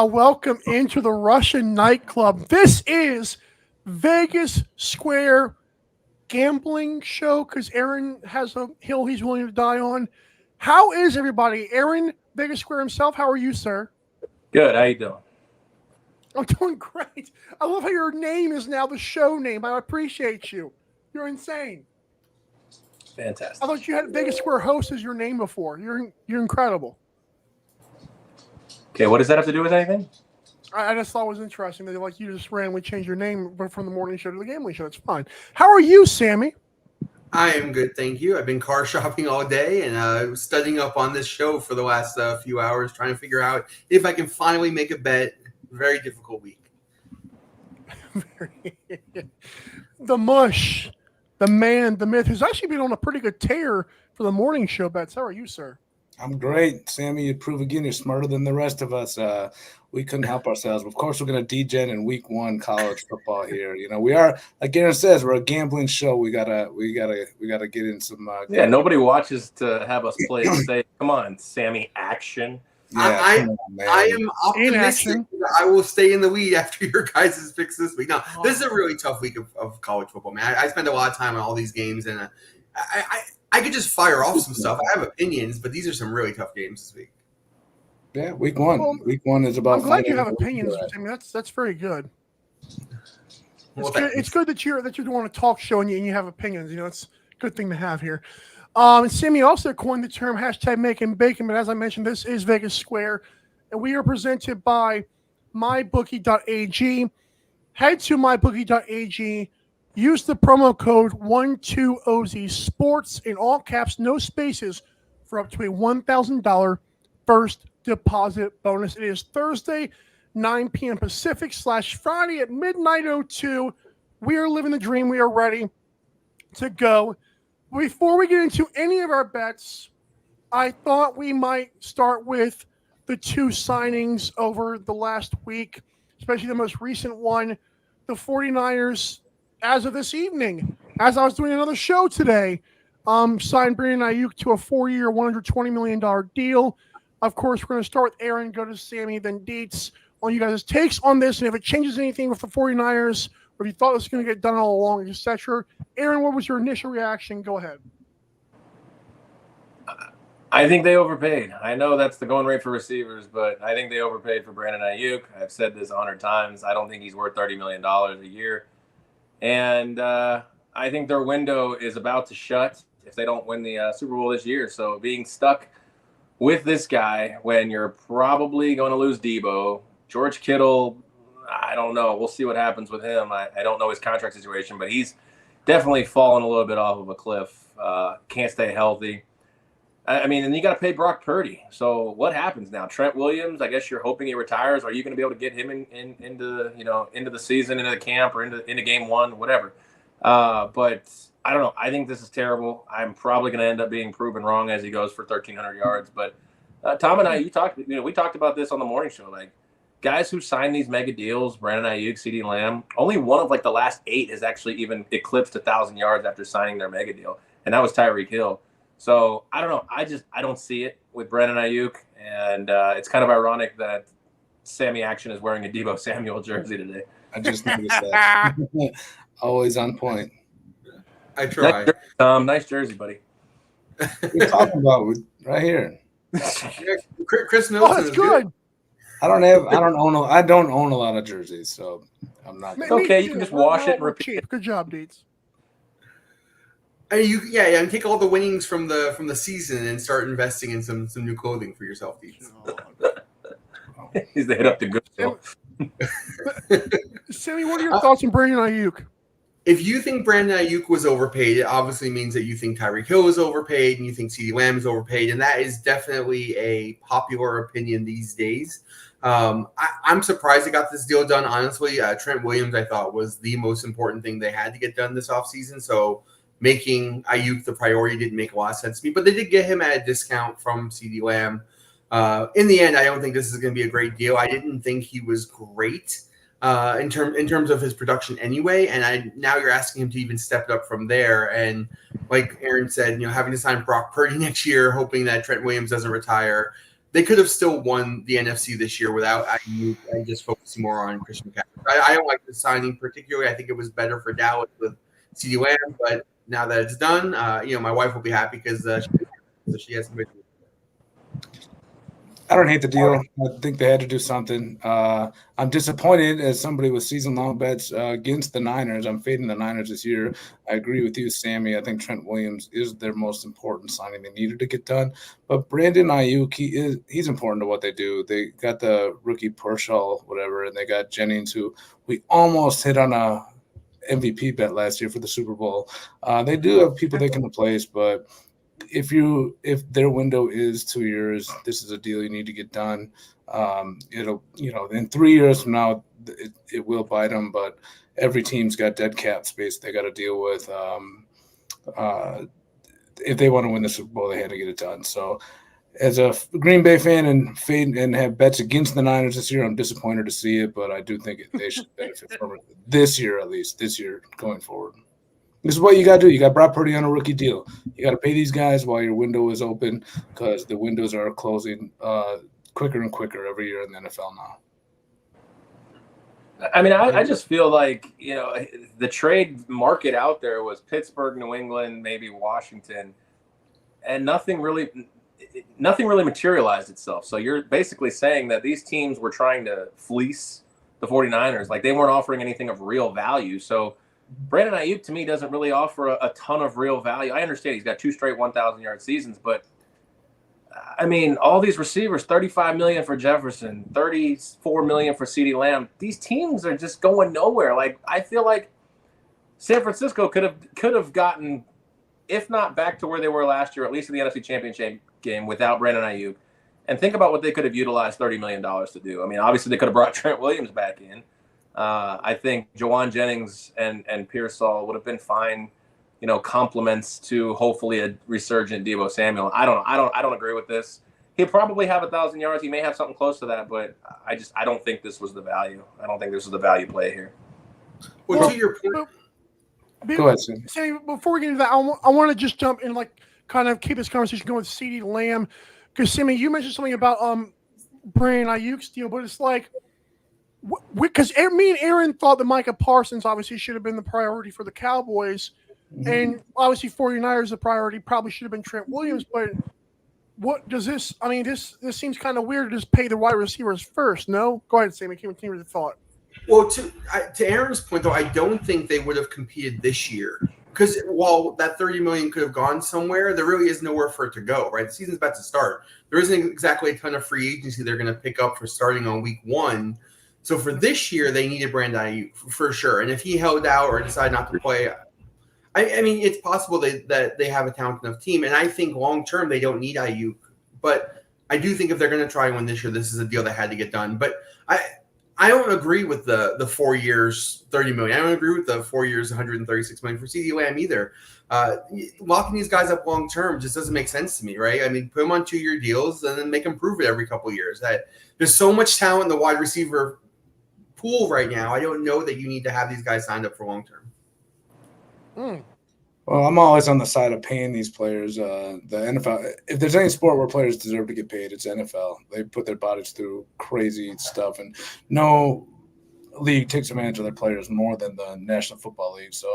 Welcome into the Russian nightclub. This is Vegas Square gambling show because Aaron has a hill he's willing to die on. How is everybody? Aaron, Vegas Square himself, how are you, sir? Good. How you doing? I'm doing great. I love how your name is now the show name. I appreciate you. You're insane. Fantastic. I thought you had Vegas Square host as your name before. You're incredible. Okay, what does that have to do with anything? I just thought it was interesting that like you just randomly changed your name from the morning show to the gambling show. It's fine. How are you, Sammy? I am good, thank you. I've been car shopping all day and studying up on this show for the last few hours, trying to figure out if I can finally make a bet. Very difficult week. The mush, the man, the myth, who's actually been on a pretty good tear for the morning show bets. How are you, sir? I'm great. Sammy, you prove again you're smarter than the rest of us. We couldn't help ourselves. Of course, we're going to degen in week one college football here. You know, we are, like Aaron says, we're a gambling show. We gotta get in some. Yeah, nobody watches to have us play and say, "Come on, Sammy, action." Yeah, I am optimistic that I will stay in the lead after your guys' picks this week. No, this is a really tough week of college football, man. I spend a lot of time on all these games, and I could just fire off some stuff. I have opinions, but these are some really tough games this week. Yeah, week one. Well, week one is about. I'm glad you have opinions. I mean, that's very good. It's good that you're doing a talk show and you have opinions. You know, it's a good thing to have here. And Sammy also coined the term hashtag making bacon. But as I mentioned, this is Vegas Square, and we are presented by mybookie.ag. Head to mybookie.ag. Use the promo code 12OZ Sports in all caps, no spaces, for up to a $1,000 first deposit bonus. It is Thursday, 9 p.m. Pacific / Friday at midnight 02. We are living the dream. We are ready to go. Before we get into any of our bets, I thought we might start with the two signings over the last week, especially the most recent one, the 49ers. As of this evening, as I was doing another show today, signed Brandon Ayuk to a 4-year, $120 million deal. Of course, we're going to start with Aaron, go to Sammy, then Dietz on you guys' takes on this, and if it changes anything with the 49ers, or if you thought this was going to get done all along, etc. Aaron, what was your initial reaction? Go ahead. I think they overpaid. I know that's the going rate for receivers, but I think they overpaid for Brandon Ayuk. I've said this 100 times. I don't think he's worth $30 million a year. And I think their window is about to shut if they don't win the Super Bowl this year. So being stuck with this guy when you're probably going to lose Debo, George Kittle, I don't know. We'll see what happens with him. I don't know his contract situation, but he's definitely fallen a little bit off of a cliff. Can't stay healthy. I mean, and you got to pay Brock Purdy. So what happens now? Trent Williams, I guess you're hoping he retires. Are you going to be able to get him into the season, into the camp, or into game one, whatever? But I don't know. I think this is terrible. I'm probably going to end up being proven wrong as he goes for 1,300 yards. But Tom and I, we talked about this on the morning show. Like, guys who sign these mega deals, Brandon Ayuk, CeeDee Lamb, only one of like the last 8 has actually even eclipsed 1,000 yards after signing their mega deal, and that was Tyreek Hill. So I don't know. I don't see it with Brandon Ayuk, and it's kind of ironic that Sammy Action is wearing a Deebo Samuel jersey today. I just noticed that. Always on point. I try. Nice jersey, Tom, nice jersey, buddy. What are you talking about right here? Chris Middleton. Oh, that's good. I don't own a lot of jerseys, so I'm not. Okay, you can just wash it and repeat. Good job, Deeds. And and take all the winnings from the season and start investing in some new clothing for yourself, Deeds. He's the head up to good. Sammy, what are your thoughts on Brandon Ayuk? if you think Brandon Ayuk was overpaid, it obviously means that you think Tyreek Hill is overpaid and you think CeeDee Lamb is overpaid, and that is definitely a popular opinion these days. I'm surprised they got this deal done, honestly. Trent Williams, I thought, was the most important thing they had to get done this offseason, so making Ayuk the priority didn't make a lot of sense to me, but they did get him at a discount from CeeDee Lamb. In the end, I don't think this is going to be a great deal. I didn't think he was great in terms of his production anyway, and now you're asking him to even step it up from there. And like Aaron said, having to sign Brock Purdy next year, hoping that Trent Williams doesn't retire, they could have still won the NFC this year without Ayuk and just focusing more on Christian McCaffrey. I don't like the signing particularly. I think it was better for Dallas with CeeDee Lamb, but now that it's done, my wife will be happy because she has some good. I don't hate the deal. I think they had to do something. I'm disappointed as somebody with season-long bets against the Niners. I'm fading the Niners this year. I agree with you, Sammy. I think Trent Williams is their most important signing they needed to get done. But Brandon Ayuk, he's important to what they do. They got the rookie Purcell, whatever, and they got Jennings, who we almost hit on a MVP bet last year for the Super Bowl. They do have people they can replace, but if their window is 2 years, this is a deal you need to get done. It'll, in 3 years from now, it will bite them, but every team's got dead cap space they got to deal with. If they want to win the Super Bowl, they had to get it done. So as a Green Bay fan and have bets against the Niners this year, I'm disappointed to see it, but I do think they should benefit from it this year, at least this year going forward. This is what you got to do. You got Brock Purdy on a rookie deal. You got to pay these guys while your window is open because the windows are closing quicker and quicker every year in the NFL now. I mean, I just feel like, the trade market out there was Pittsburgh, New England, maybe Washington, and nothing really materialized itself. So you're basically saying that these teams were trying to fleece the 49ers. Like they weren't offering anything of real value. So Brandon Ayuk, to me, doesn't really offer a ton of real value. I understand he's got 2 straight 1,000-yard seasons, but, I mean, all these receivers, $35 million for Jefferson, $34 million for CeeDee Lamb, these teams are just going nowhere. Like, I feel like San Francisco could have gotten, if not back to where they were last year, at least in the NFC Championship game without Brandon Ayuk. And think about what they could have utilized $30 million to do. I mean, obviously, they could have brought Trent Williams back in. I think Jawan Jennings and Pearsall would have been fine, compliments to hopefully a resurgent Deebo Samuel. I don't agree with this. He'll probably have 1,000 yards. He may have something close to that, but I don't think this was the value. I don't think this was the value play here. Well, to your point, go ahead, Sam. Sammy, before we get into that, I want to just jump in, kind of keep this conversation going with CeeDee Lamb, because Sammy, you mentioned something about Brandon Ayuk's deal, but it's like. Because me and Aaron thought that Micah Parsons obviously should have been the priority for the Cowboys, and obviously 49ers the priority probably should have been Trent Williams. But what does this? I mean, this seems kind of weird to just pay the wide receivers first. No, go ahead, Sammy. Continue with the thought. Well, to Aaron's point though, I don't think they would have competed this year because while that $30 million could have gone somewhere, there really is nowhere for it to go. Right, the season's about to start. There isn't exactly a ton of free agency they're going to pick up for starting on week 1. So for this year, they needed Brandon Ayuk for sure. And if he held out or decided not to play, I mean, it's possible that they have a talented enough team. And I think long term, they don't need Ayuk. But I do think if they're going to try one this year, this is a deal that had to get done. But I don't agree with the 4 years, $30 million. I don't agree with the 4 years, $136 million for CeeDee Lamb either. Locking these guys up long term just doesn't make sense to me, right? I mean, put them on 2-year deals and then make them prove it every couple of years. There's so much talent in the wide receiver pool right now. I don't know that you need to have these guys signed up for long term. Well, I'm always on the side of paying these players. The NFL, if there's any sport where players deserve to get paid, it's NFL. They put their bodies through crazy stuff, and no league takes advantage of their players more than the National Football League. So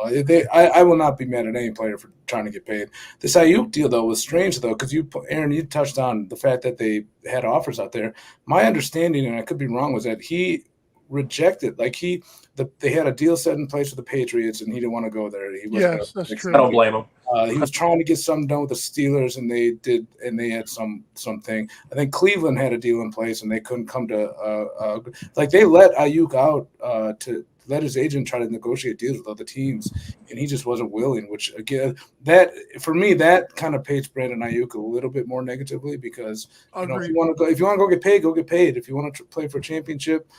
I will not be mad at any player for trying to get paid. This Ayuk deal, though, was strange, though, because Aaron, you touched on the fact that they had offers out there. My understanding, and I could be wrong, was that he rejected, they had a deal set in place with the Patriots, and he didn't want to go there. Yes, that's true. I don't blame him. He was trying to get something done with the Steelers, and they had something. I think Cleveland had a deal in place, and they couldn't come to they let Ayuk out let his agent try to negotiate deals with other teams, and he just wasn't willing. Which again, that for me, that kind of paints Brandon Ayuk a little bit more negatively because if you want to go get paid, go get paid. If you want to play for a championship,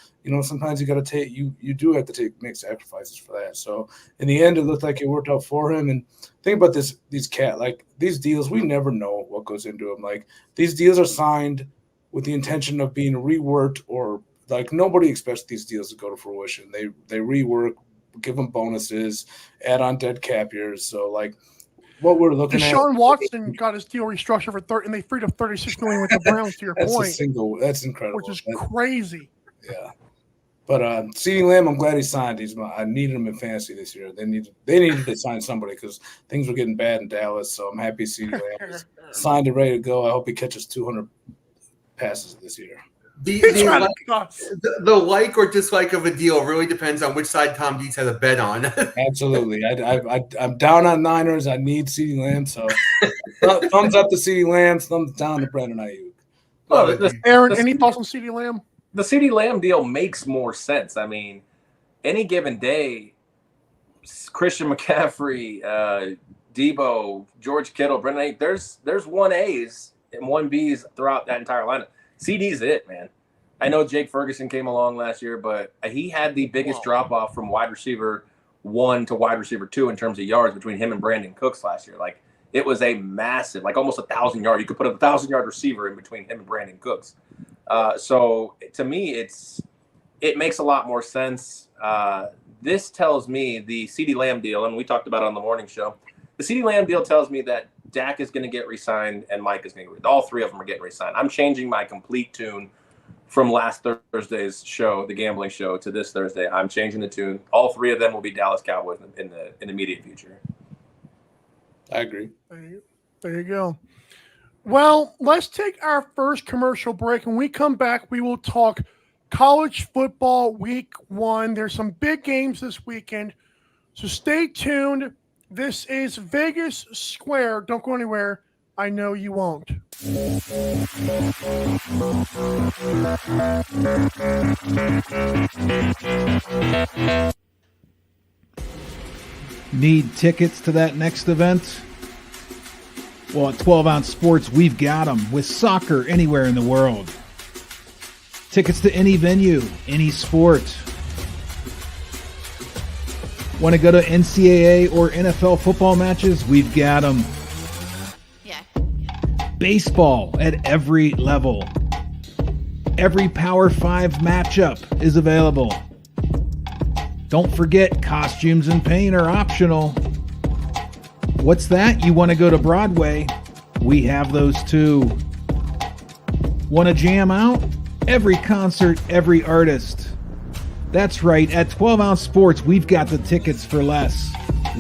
sometimes you got to take you do have to make sacrifices for that. So in the end, it looked like it worked out for him. And think about these these deals, we never know what goes into them. Like these deals are signed with the intention of being reworked, or like nobody expects these deals to go to fruition. They rework, give them bonuses, add on dead cap years. So like what we're looking at. Deshaun Watson got his deal restructured for and they freed up $36 million with the Browns. To your point, that's incredible. Which is crazy. Yeah. But CeeDee Lamb, I'm glad he signed. I needed him in fantasy this year. They needed to sign somebody because things were getting bad in Dallas. So I'm happy CeeDee Lamb is signed and ready to go. I hope he catches 200 passes this year. The like or dislike of a deal really depends on which side Tom Dietz has a bet on. Absolutely. I'm down on Niners. I need CeeDee Lamb. So thumbs up to CeeDee Lamb, thumbs down to Brandon Ayuk. Aaron, any thoughts on CeeDee Lamb? The CeeDee Lamb deal makes more sense. I mean, any given day, Christian McCaffrey, Debo, George Kittle, Brendan Ayuk, there's 1As and 1Bs throughout that entire lineup. CD's it, man. I know Jake Ferguson came along last year, but he had the biggest drop-off from wide receiver 1 to wide receiver 2 in terms of yards between him and Brandon Cooks last year. Like, it was a massive, like almost 1,000 yards. You could put a 1,000-yard receiver in between him and Brandon Cooks. So to me, it makes a lot more sense. This tells me the CeeDee Lamb deal, and we talked about it on the morning show. The CeeDee Lamb deal tells me that Dak is going to get re-signed and Mike is going to all three of them are getting re-signed. I'm changing my complete tune from last Thursday's show, the gambling show, to this Thursday. I'm changing the tune. All three of them will be Dallas Cowboys in the immediate future. I agree. There you go. Well, let's take our first commercial break. When we come back, we will talk college football week 1. There's some big games this weekend, so stay tuned. This is Vegas Square. Don't go anywhere. I know you won't. Need tickets to that next event? Well, at 12 Ounce Sports, we've got them with soccer anywhere in the world. Tickets to any venue, any sport. Want to go to NCAA or NFL football matches? We've got them. Yeah. Baseball at every level. Every Power 5 matchup is available. Don't forget, costumes and paint are optional. What's that? You want to go to Broadway? We have those too. Want to jam out? Every concert, every artist. That's right. At 12 Ounce Sports, we've got the tickets for less.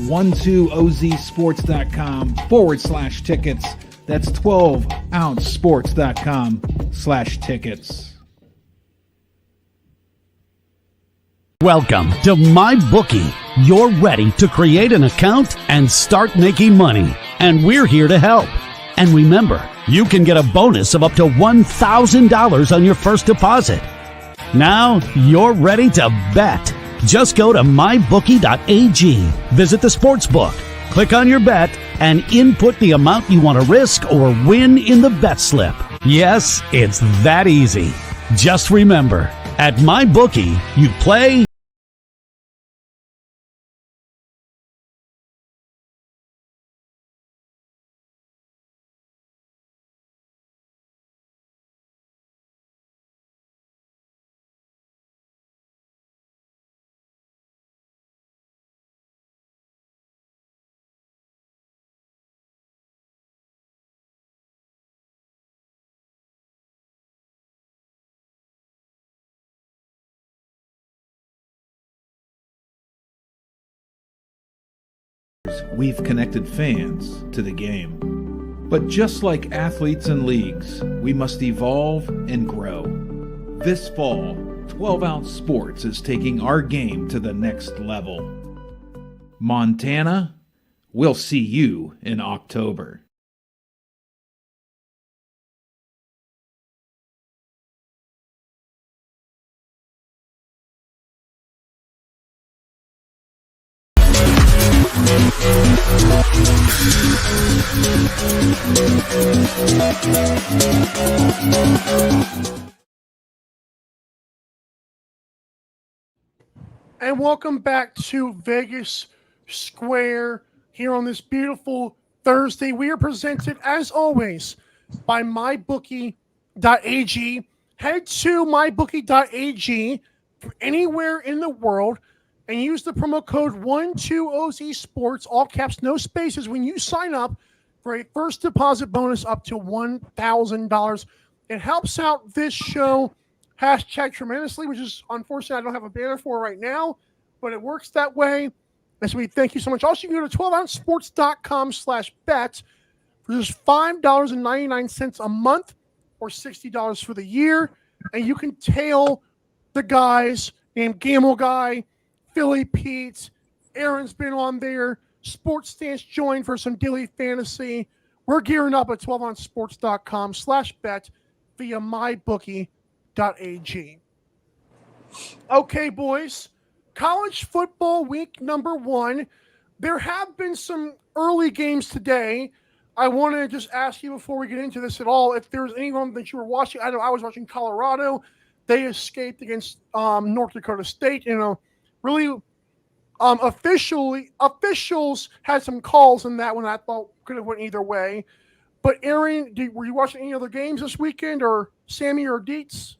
12ozsports.com/tickets. That's 12ouncesports.com/tickets. Welcome to MyBookie. You're ready to create an account and start making money. And we're here to help. And remember, you can get a bonus of up to $1,000 on your first deposit. Now you're ready to bet. Just go to mybookie.ag, visit the sportsbook, click on your bet, and input the amount you want to risk or win in the bet slip. Yes, it's that easy. Just remember, at MyBookie, you play, We've connected fans to the game. But just like athletes and leagues, we must evolve and grow. This fall, 12 Ounce Sports is taking our game to the next level. Montana, we'll see you in October. And welcome back to Vegas Square here on this beautiful Thursday. We are presented, as always, by MyBookie.ag. Head to MyBookie.ag from anywhere in the world and use the promo code 12OZ Sports, all caps, no spaces, when you sign up for a first deposit bonus up to $1,000. It helps out this show hashtag tremendously, which is unfortunately I don't have a banner for right now, but it works that way. And so we thank you so much. Also, you can go to 12ouncesports.com/bet for just $5.99 a month or $60 for the year. And you can tail the guys named Gamble Guy, Philly Pete, Aaron's been on there, Sports Stance joined for some daily fantasy. We're gearing up at 12ouncesports.com/bet via MyBookie.ag. Okay, boys, college football week number 1. There have been some early games today. I want to just ask you before we get into this at all, if there's anyone that you were watching. I know I was watching Colorado. They escaped against North Dakota State. You know, really officials had some calls in that one I thought could have went either way. But Aaron, were you watching any other games this weekend, or Sammy or Dietz?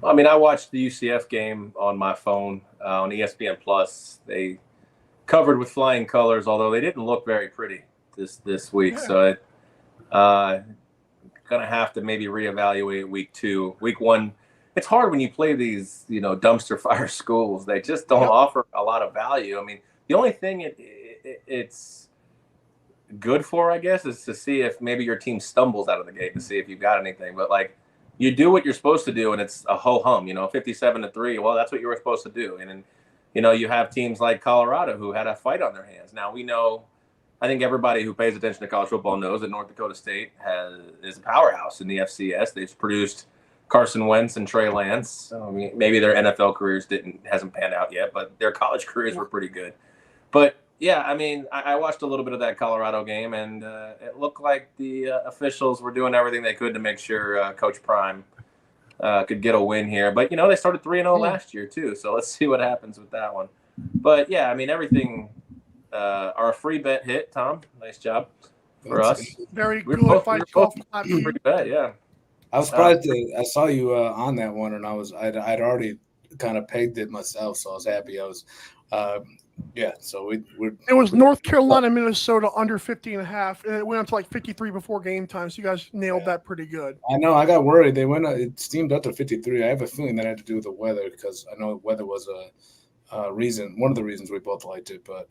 I mean, I watched the UCF game on my phone on ESPN Plus. They covered with flying colors, although they didn't look very pretty this week. Yeah. So gonna have to maybe reevaluate week 2. Week 1, it's hard when you play these, dumpster fire schools. They just don't offer a lot of value. I mean, the only thing it's good for, I guess, is to see if maybe your team stumbles out of the gate, to see if you've got anything. But like, you do what you're supposed to do, and it's a ho-hum, 57-3. Well, that's what you were supposed to do. And then, you have teams like Colorado who had a fight on their hands. Now, we know, I think everybody who pays attention to college football knows that North Dakota State is a powerhouse in the FCS. They've produced Carson Wentz and Trey Lance. So, I mean, maybe their NFL careers hasn't panned out yet, but their college careers were pretty good. But yeah, I mean, I watched a little bit of that Colorado game, and it looked like the officials were doing everything they could to make sure Coach Prime could get a win here. But, they started 3-0 last year, too. So let's see what happens with that one. But, yeah, I mean, everything, our free bet hit, Tom. Nice job for us. Very good. Pretty bad, yeah. I was surprised I saw you on that one, and I'd already kind of pegged it myself, so I was happy. So it was North Carolina, Minnesota under 50.5, and it went up to like 53 before game time. So you guys nailed that pretty good. I know. I got worried. It steamed up to 53. I have a feeling that had to do with the weather, because I know weather was a reason, one of the reasons we both liked it. But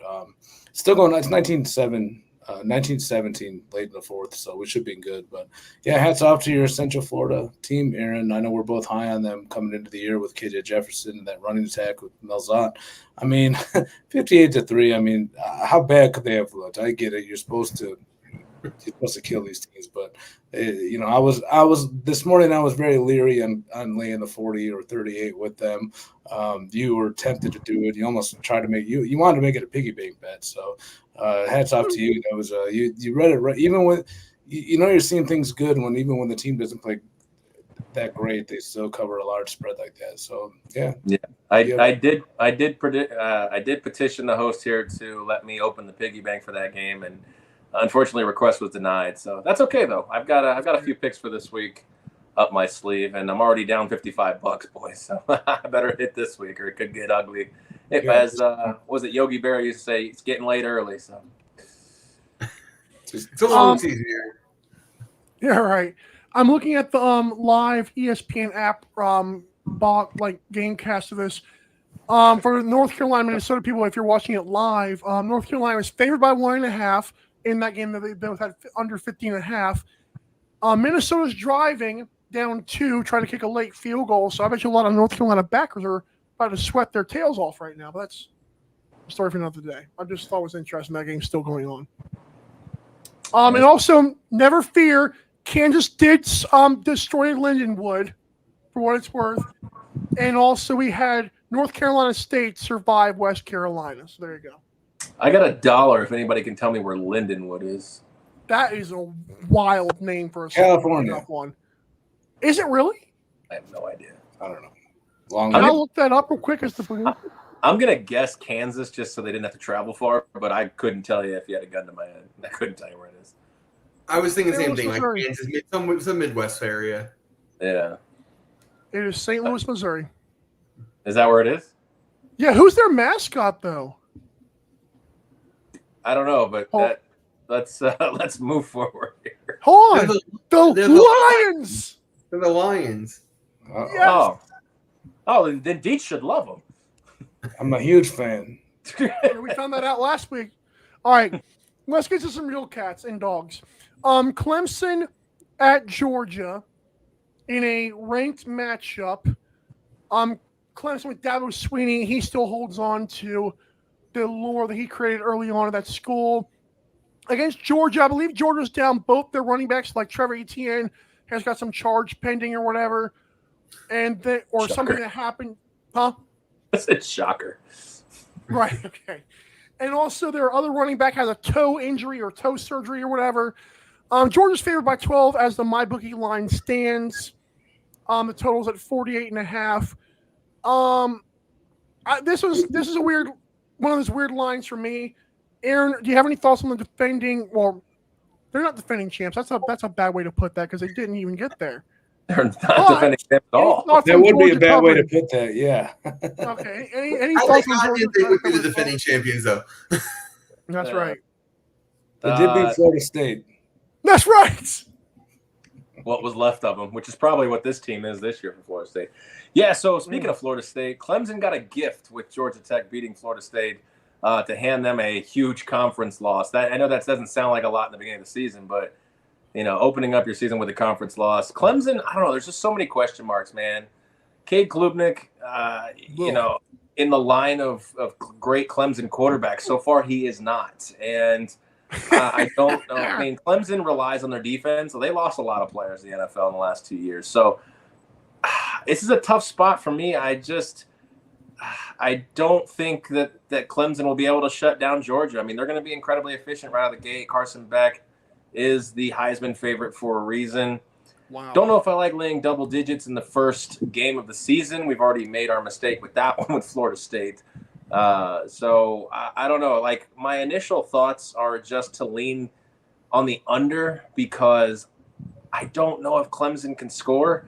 still going. It's 1917 late in the 4th, so we should be good. But yeah, hats off to your Central Florida team, Aaron. I know we're both high on them coming into the year with KJ Jefferson and that running attack with Melzat. I mean, 58-3. I mean, how bad could they have looked? I get it. You're supposed to kill these teams, but I was this morning. I was very leery on laying the 40 or 38 with them. You were tempted to do it. You almost tried to make you wanted to make it a piggy bank bet. So hats off to you. That was you read it right. Even when you're seeing things good even when the team doesn't play that great, they still cover a large spread like that. So yeah. I did petition the host here to let me open the piggy bank for that game, and unfortunately, request was denied. So that's okay though. I've got a few picks for this week up my sleeve, and I'm already down $55, boys. So I better hit this week, or it could get ugly. As was it Yogi Berra used to say, it's getting late early. So it's a long season here. Yeah, right. I'm looking at the live ESPN app gamecast of this. For North Carolina, Minnesota people, if you're watching it live, North Carolina was favored by 1.5 in that game that they both had under 15.5. Minnesota's driving down 2, trying to kick a late field goal. So I bet you a lot of North Carolina backers are about to sweat their tails off right now. But that's a story for another day. I just thought it was interesting that game's still going on. And also, never fear, Kansas did destroy Lindenwood, for what it's worth. And also we had North Carolina State survive West Carolina. So there you go. I got $1 if anybody can tell me where Lindenwood is. That is a wild name for a California. one. Is it really? I have no idea. I don't know. Long I'll look that up real quick. I'm going to guess Kansas just so they didn't have to travel far, but I couldn't tell you if you had a gun to my head. I couldn't tell you where it is. I was thinking the St. same Louis, thing, like Missouri. Kansas, some Midwest area. Yeah. It is St. Louis, Missouri. Is that where it is? Yeah, who's their mascot though? I don't know, but let's move forward here. Hold on. They're The Lions. They're the Lions. Yes. Oh, then Deets should love them. I'm a huge fan. Yeah, we found that out last week. All right, let's get to some real cats and dogs. Clemson at Georgia in a ranked matchup. Clemson with Dabo Swinney, he still holds on to the lore that he created early on at that school. Against Georgia, I believe Georgia's down both their running backs, like Trevor Etienne has got some charge pending or whatever, something that happened. Huh? That's a shocker. Right, okay. And also their other running back has a toe injury or toe surgery or whatever. Georgia's favored by 12 as the MyBookie line stands. The total's at 48.5. This is a weird one of those weird lines for me. Aaron, do you have any thoughts on the defending? Well, they're not defending champs. That's a bad way to put that because they didn't even get there. They're not defending champs at all. That would be a bad way to put that. Yeah. Okay. Any I thoughts think on they Georgia? would be the defending champions, though. That's right. They did beat Florida State. That's right. What was left of them, which is probably what this team is this year for Florida State. Yeah, so speaking of Florida State, Clemson got a gift with Georgia Tech beating Florida State to hand them a huge conference loss. I know that doesn't sound like a lot in the beginning of the season, but, opening up your season with a conference loss. Clemson, I don't know, there's just so many question marks, man. Cade Klubnik, in the line of great Clemson quarterbacks, so far he is not. And I don't know. I mean, Clemson relies on their defense. So they lost a lot of players in the NFL in the last 2 years. So this is a tough spot for me. I don't think that Clemson will be able to shut down Georgia. I mean, they're going to be incredibly efficient right out of the gate. Carson Beck is the Heisman favorite for a reason. Wow. Don't know if I like laying double digits in the first game of the season. We've already made our mistake with that one with Florida State. So I don't know. Like, my initial thoughts are just to lean on the under because I don't know if Clemson can score,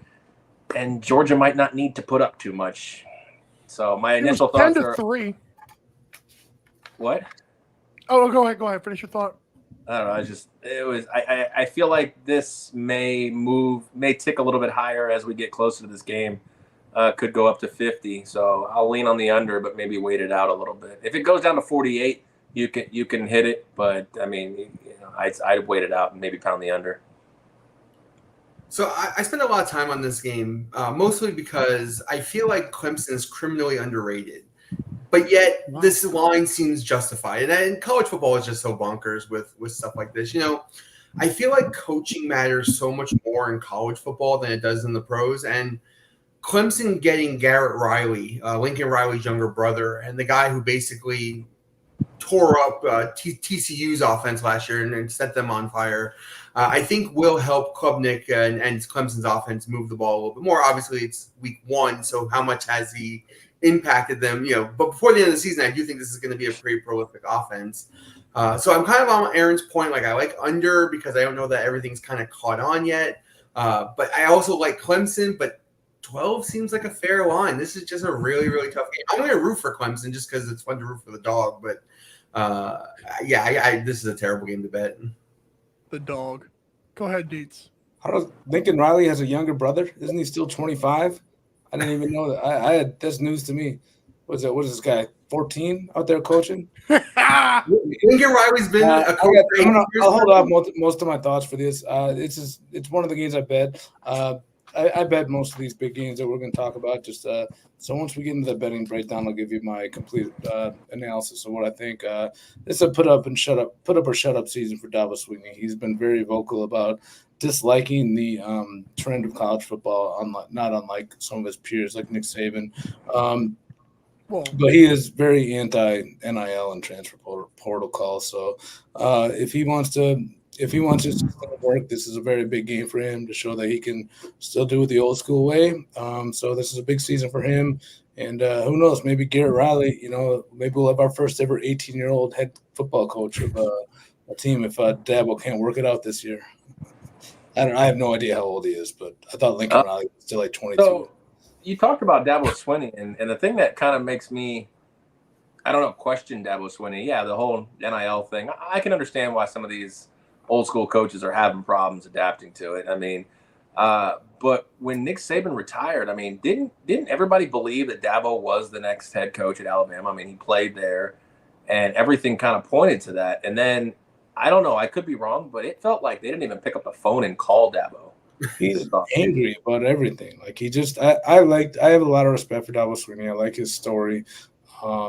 and Georgia might not need to put up too much. So my initial thoughts are 10-3. What? Oh, go ahead. Finish your thought. I don't know. I feel like this may tick a little bit higher as we get closer to this game. Could go up to 50. So I'll lean on the under, but maybe wait it out a little bit. If it goes down to 48, you can hit it. But I mean, I'd wait it out and maybe pound the under. So I spent a lot of time on this game, mostly because I feel like Clemson is criminally underrated. But yet, this line seems justified. And college football is just so bonkers with stuff like this. I feel like coaching matters so much more in college football than it does in the pros. And Clemson getting Garrett Riley, Lincoln Riley's younger brother, and the guy who basically tore up TCU's offense last year and set them on fire, I think will help Klubnik and Clemson's offense move the ball a little bit more. Obviously, it's week one, so how much has he impacted them? But before the end of the season, I do think this is going to be a pretty prolific offense. So I'm kind of on Aaron's point. Like, I like under because I don't know that everything's kind of caught on yet. But I also like Clemson, but 12 seems like a fair line. This is just a really, really tough game. I'm going to root for Clemson just because it's fun to root for the dog. But, this is a terrible game to bet. The dog. Go ahead, Deets. Lincoln Riley has a younger brother. Isn't he still 25? I didn't even know that. I had that's news to me. What is this guy, 14 out there coaching? Lincoln Riley's been a coach. I'll hold off most of my thoughts for this. It's one of the games I bet. I bet most of these big games that we're going to talk about. Just so once we get into the betting breakdown, I'll give you my complete analysis of what I think. It's a put up or shut up season for Dabo Swinney. He's been very vocal about disliking the trend of college football, not unlike some of his peers like Nick Saban. Well, but he is very anti-NIL and transfer portal calls. So if he wants his system to work, this is a very big game for him to show that he can still do it the old school way. So this is a big season for him. And who knows, maybe Garrett Riley, maybe we'll have our first ever 18-year-old head football coach of a team if Dabo can't work it out this year. I have no idea how old he is, but I thought Lincoln Riley was still like 22. So you talked about Dabo Swinney, and the thing that kind of makes me, question Dabo Swinney. Yeah, the whole NIL thing. I can understand why some of these old school coaches are having problems adapting to it. I mean, but when Nick Saban retired, I mean, didn't everybody believe that Dabo was the next head coach at Alabama? I mean, he played there, and everything kind of pointed to that. And then I don't know, I could be wrong, but it felt like they didn't even pick up the phone and call Dabo. He's angry about everything. Like he just, I have a lot of respect for Dabo Swinney. I like his story.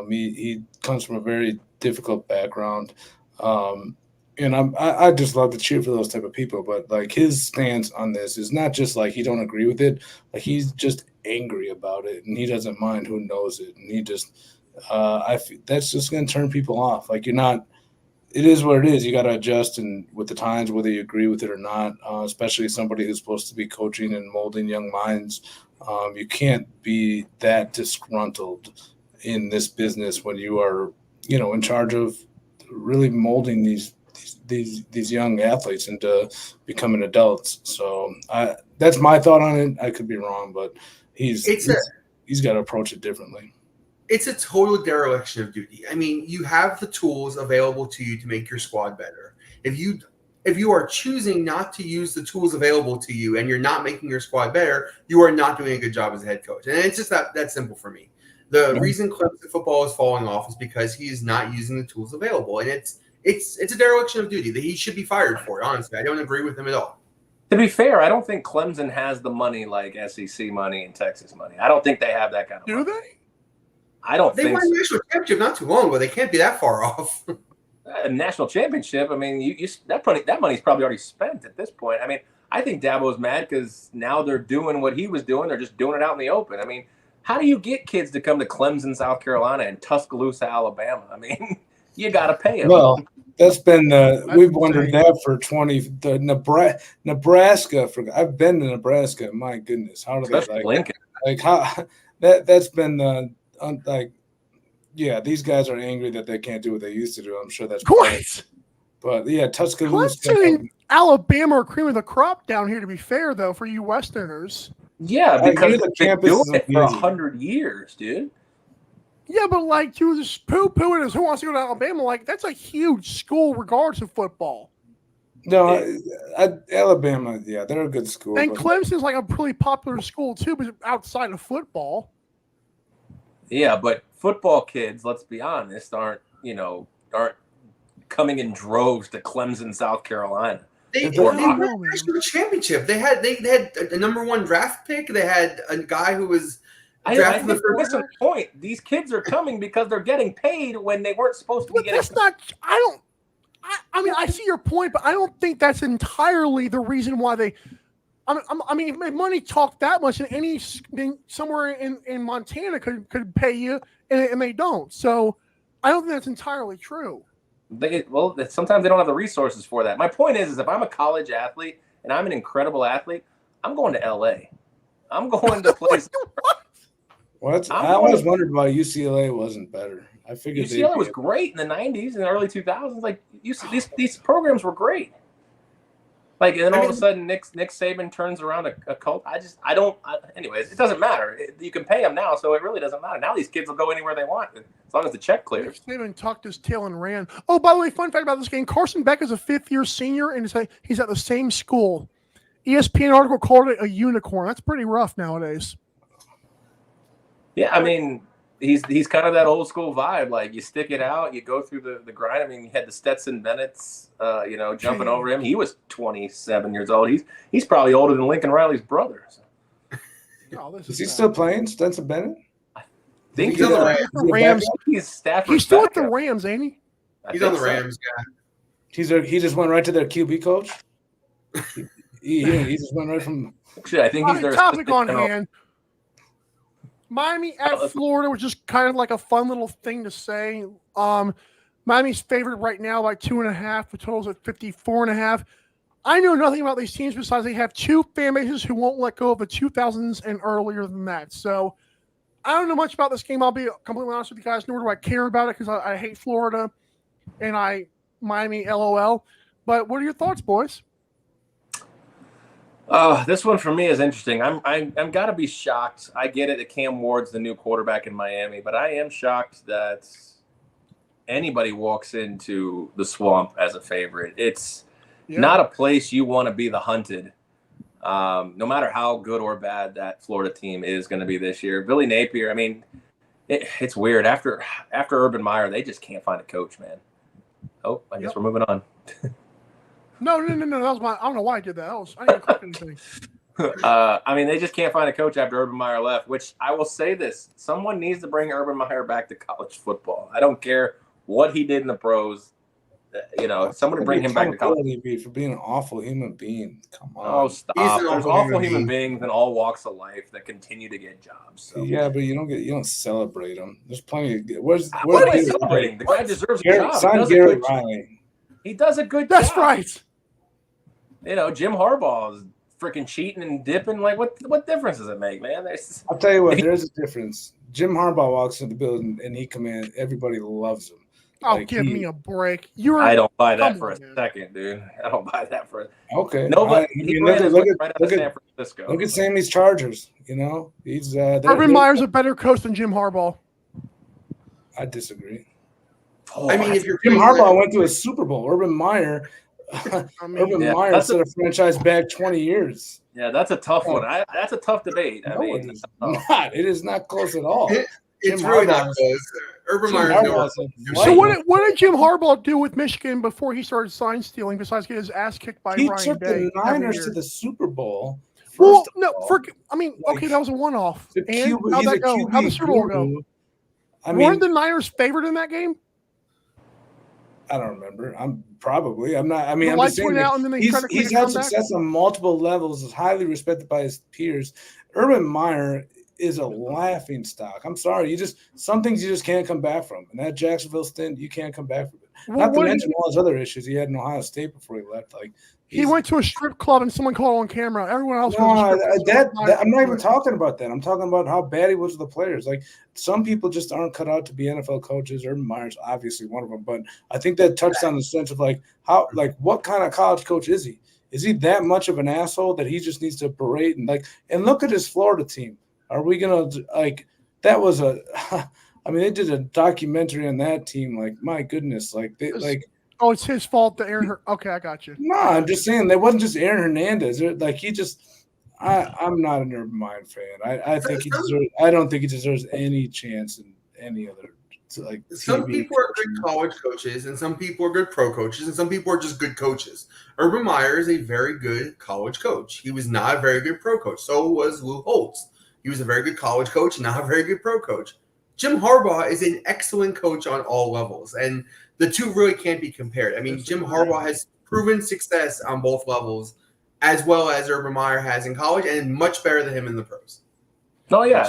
He comes from a very difficult background. And I just love to cheer for those type of people. But like his stance on this is not just like he don't agree with it. Like he's just angry about it, and he doesn't mind who knows it. And he just, that's just going to turn people off. Like you're not. It is what it is. You got to adjust and with the times, whether you agree with it or not. Especially somebody who's supposed to be coaching and molding young minds. You can't be that disgruntled in this business when you are, in charge of really molding these young athletes into becoming adults. So that's my thought on it. I could be wrong, but he's got to approach it differently. It's a total dereliction of duty. I mean, you have the tools available to you to make your squad better. If you are choosing not to use the tools available to you and you're not making your squad better, you are not doing a good job as a head coach. And it's just that simple for me. The reason Clemson football is falling off is because he is not using the tools available. And it's a dereliction of duty that he should be fired for it, honestly. I don't agree with him at all. To be fair, I don't think Clemson has the money like SEC money and Texas money. I don't think they have that kind of money. Do they? I don't think they won a national championship not too long ago. They can't be that far off. A national championship, I mean, that money's probably already spent at this point. I mean, I think Dabo's mad because now they're doing what he was doing. They're just doing it out in the open. I mean, how do you get kids to come to Clemson, South Carolina, and Tuscaloosa, Alabama? I mean, you got to pay them. Well, that's been we've wondered that for Nebraska. I've been to Nebraska. My goodness, how do they Lincoln? Like how that's been these guys are angry that they can't do what they used to do. I'm sure that's great. But yeah, Tuscaloosa. Clemson and Alabama are cream of the crop down here. To be fair, though, for you Westerners. Yeah, because the they've been doing it for amazing. 100 years, dude. Yeah, but like you just poo-poo it as who wants to go to Alabama? Like that's a huge school, regardless of football. No, Alabama, yeah, they're a good school. And Clemson's like a pretty popular school too, but outside of football. Yeah, but football kids, let's be honest, aren't coming in droves to Clemson, South Carolina. They won a national championship. They had a number one draft pick. They had a guy who was drafted the first. That's the point. These kids are coming because they're getting paid when they weren't supposed to be getting. That's not. I mean, I see your point, but I don't think that's entirely the reason why they. I mean, if money talked that much, and somewhere in Montana could pay you, and they don't. So I don't think that's entirely true. Sometimes they don't have the resources for that. My point is if I'm a college athlete and I'm an incredible athlete, I'm going to LA. I'm going to places. What? I always wondered why UCLA wasn't better. I figured UCLA was great in the 90s and the early 2000s. Like these programs were great. Like, and then all of a sudden, Nick Saban turns around a cult. Anyways, it doesn't matter. You can pay them now, so it really doesn't matter. Now these kids will go anywhere they want as long as the check clears. Saban tucked his tail and ran. Oh, by the way, fun fact about this game: Carson Beck is a fifth-year senior, and he's at the same school. ESPN article called it a unicorn. That's pretty rough nowadays. Yeah, I mean, he's kind of that old school vibe. Like you stick it out, you go through the grind. I mean, you had the Stetson Bennett's, jumping over him. He was 27 years old. He's probably older than Lincoln Riley's brother. So. Is he still playing, Stetson Bennett? I think he's on the Rams. He's Stafford's He's still at the backup. Rams, ain't he? He's on the Rams, yeah. He just went right to their QB coach. he just went right from. Actually, I think he's their topic on general. hand. Miami at Florida was just kind of like a fun little thing to say. Miami's favored right now by 2.5. The total's at 54.5. I know nothing about these teams besides they have two fan bases who won't let go of the 2000s and earlier than that. So I don't know much about this game. I'll be completely honest with you guys, nor do I care about it because I hate Florida and Miami, LOL. But what are your thoughts, boys? This one for me is interesting. I'm gotta be shocked. I get it that Cam Ward's the new quarterback in Miami, but I am shocked that anybody walks into the Swamp as a favorite. It's not a place you want to be the hunted. No matter how good or bad that Florida team is going to be this year. Billy Napier, I mean, it's weird. After Urban Meyer, they just can't find a coach, man. Oh, I guess we're moving on. No. That was I don't know why I did that. I didn't click anything. I mean, they just can't find a coach after Urban Meyer left, which I will say this. Someone needs to bring Urban Meyer back to college football. I don't care what he did in the pros. Somebody bring him back to college. For being an awful human being. Come on. Oh, stop. There's awful human beings in all walks of life that continue to get jobs. So. Yeah, but you don't celebrate them. There's plenty of where's what are you celebrating? The guy deserves a job. Sign Garrett Riley. He does a good job. That's right. Jim Harbaugh is freaking cheating and dipping. Like, what difference does it make, man? I'll tell you what, there's a difference. Jim Harbaugh walks into the building and he commands. Everybody loves him. Oh, give me a break. I don't buy that for a second, dude. I don't buy that for a Okay. Nobody. Look at Sammy's Chargers. He's Urban Meyer's a better coach than Jim Harbaugh. I disagree. If you're Jim Harbaugh went to a Super Bowl, Urban Meyer Meyer set a franchise back 20 years. Yeah, that's a tough one. That's a tough debate. It is not close at all. It's really not close. Urban Meyer. So what did Jim Harbaugh do with Michigan before he started sign stealing? Besides get his ass kicked by Ryan Day? He took the Niners to the Super Bowl. Okay, that was a one-off. And how'd that go? How'd the Super Bowl go? Weren't the Niners favored in that game? I don't remember. I'm not. I mean, the lights went out and then they tried to he's had success on multiple levels. Is highly respected by his peers. Urban Meyer is a laughing stock. I'm sorry. Some things you just can't come back from. And that Jacksonville stint, you can't come back from it. Not to mention all his other issues he had in Ohio State before he left. He went to a strip club and someone called on camera. Everyone else. I'm not even talking about that. I'm talking about how bad he was with the players. Some people just aren't cut out to be NFL coaches. Urban Meyer's obviously one of them, but I think that touched on the sense of what kind of college coach is he? Is he that much of an asshole that he just needs to berate and look at his Florida team? Are we gonna that was a? I mean, they did a documentary on that team. My goodness, Oh, it's his fault that Aaron. Okay, I got you. No, I'm just saying that wasn't just Aaron Hernandez. I'm not an Urban Meyer fan. I think he deserves. I don't think he deserves any chance in any other. Some people are good college coaches, and some people are good pro coaches, and some people are just good coaches. Urban Meyer is a very good college coach. He was not a very good pro coach. So was Lou Holtz. He was a very good college coach, not a very good pro coach. Jim Harbaugh is an excellent coach on all levels, and the two really can't be compared. I mean, Jim Harbaugh has proven success on both levels, as well as Urban Meyer has in college, and much better than him in the pros. Oh yeah,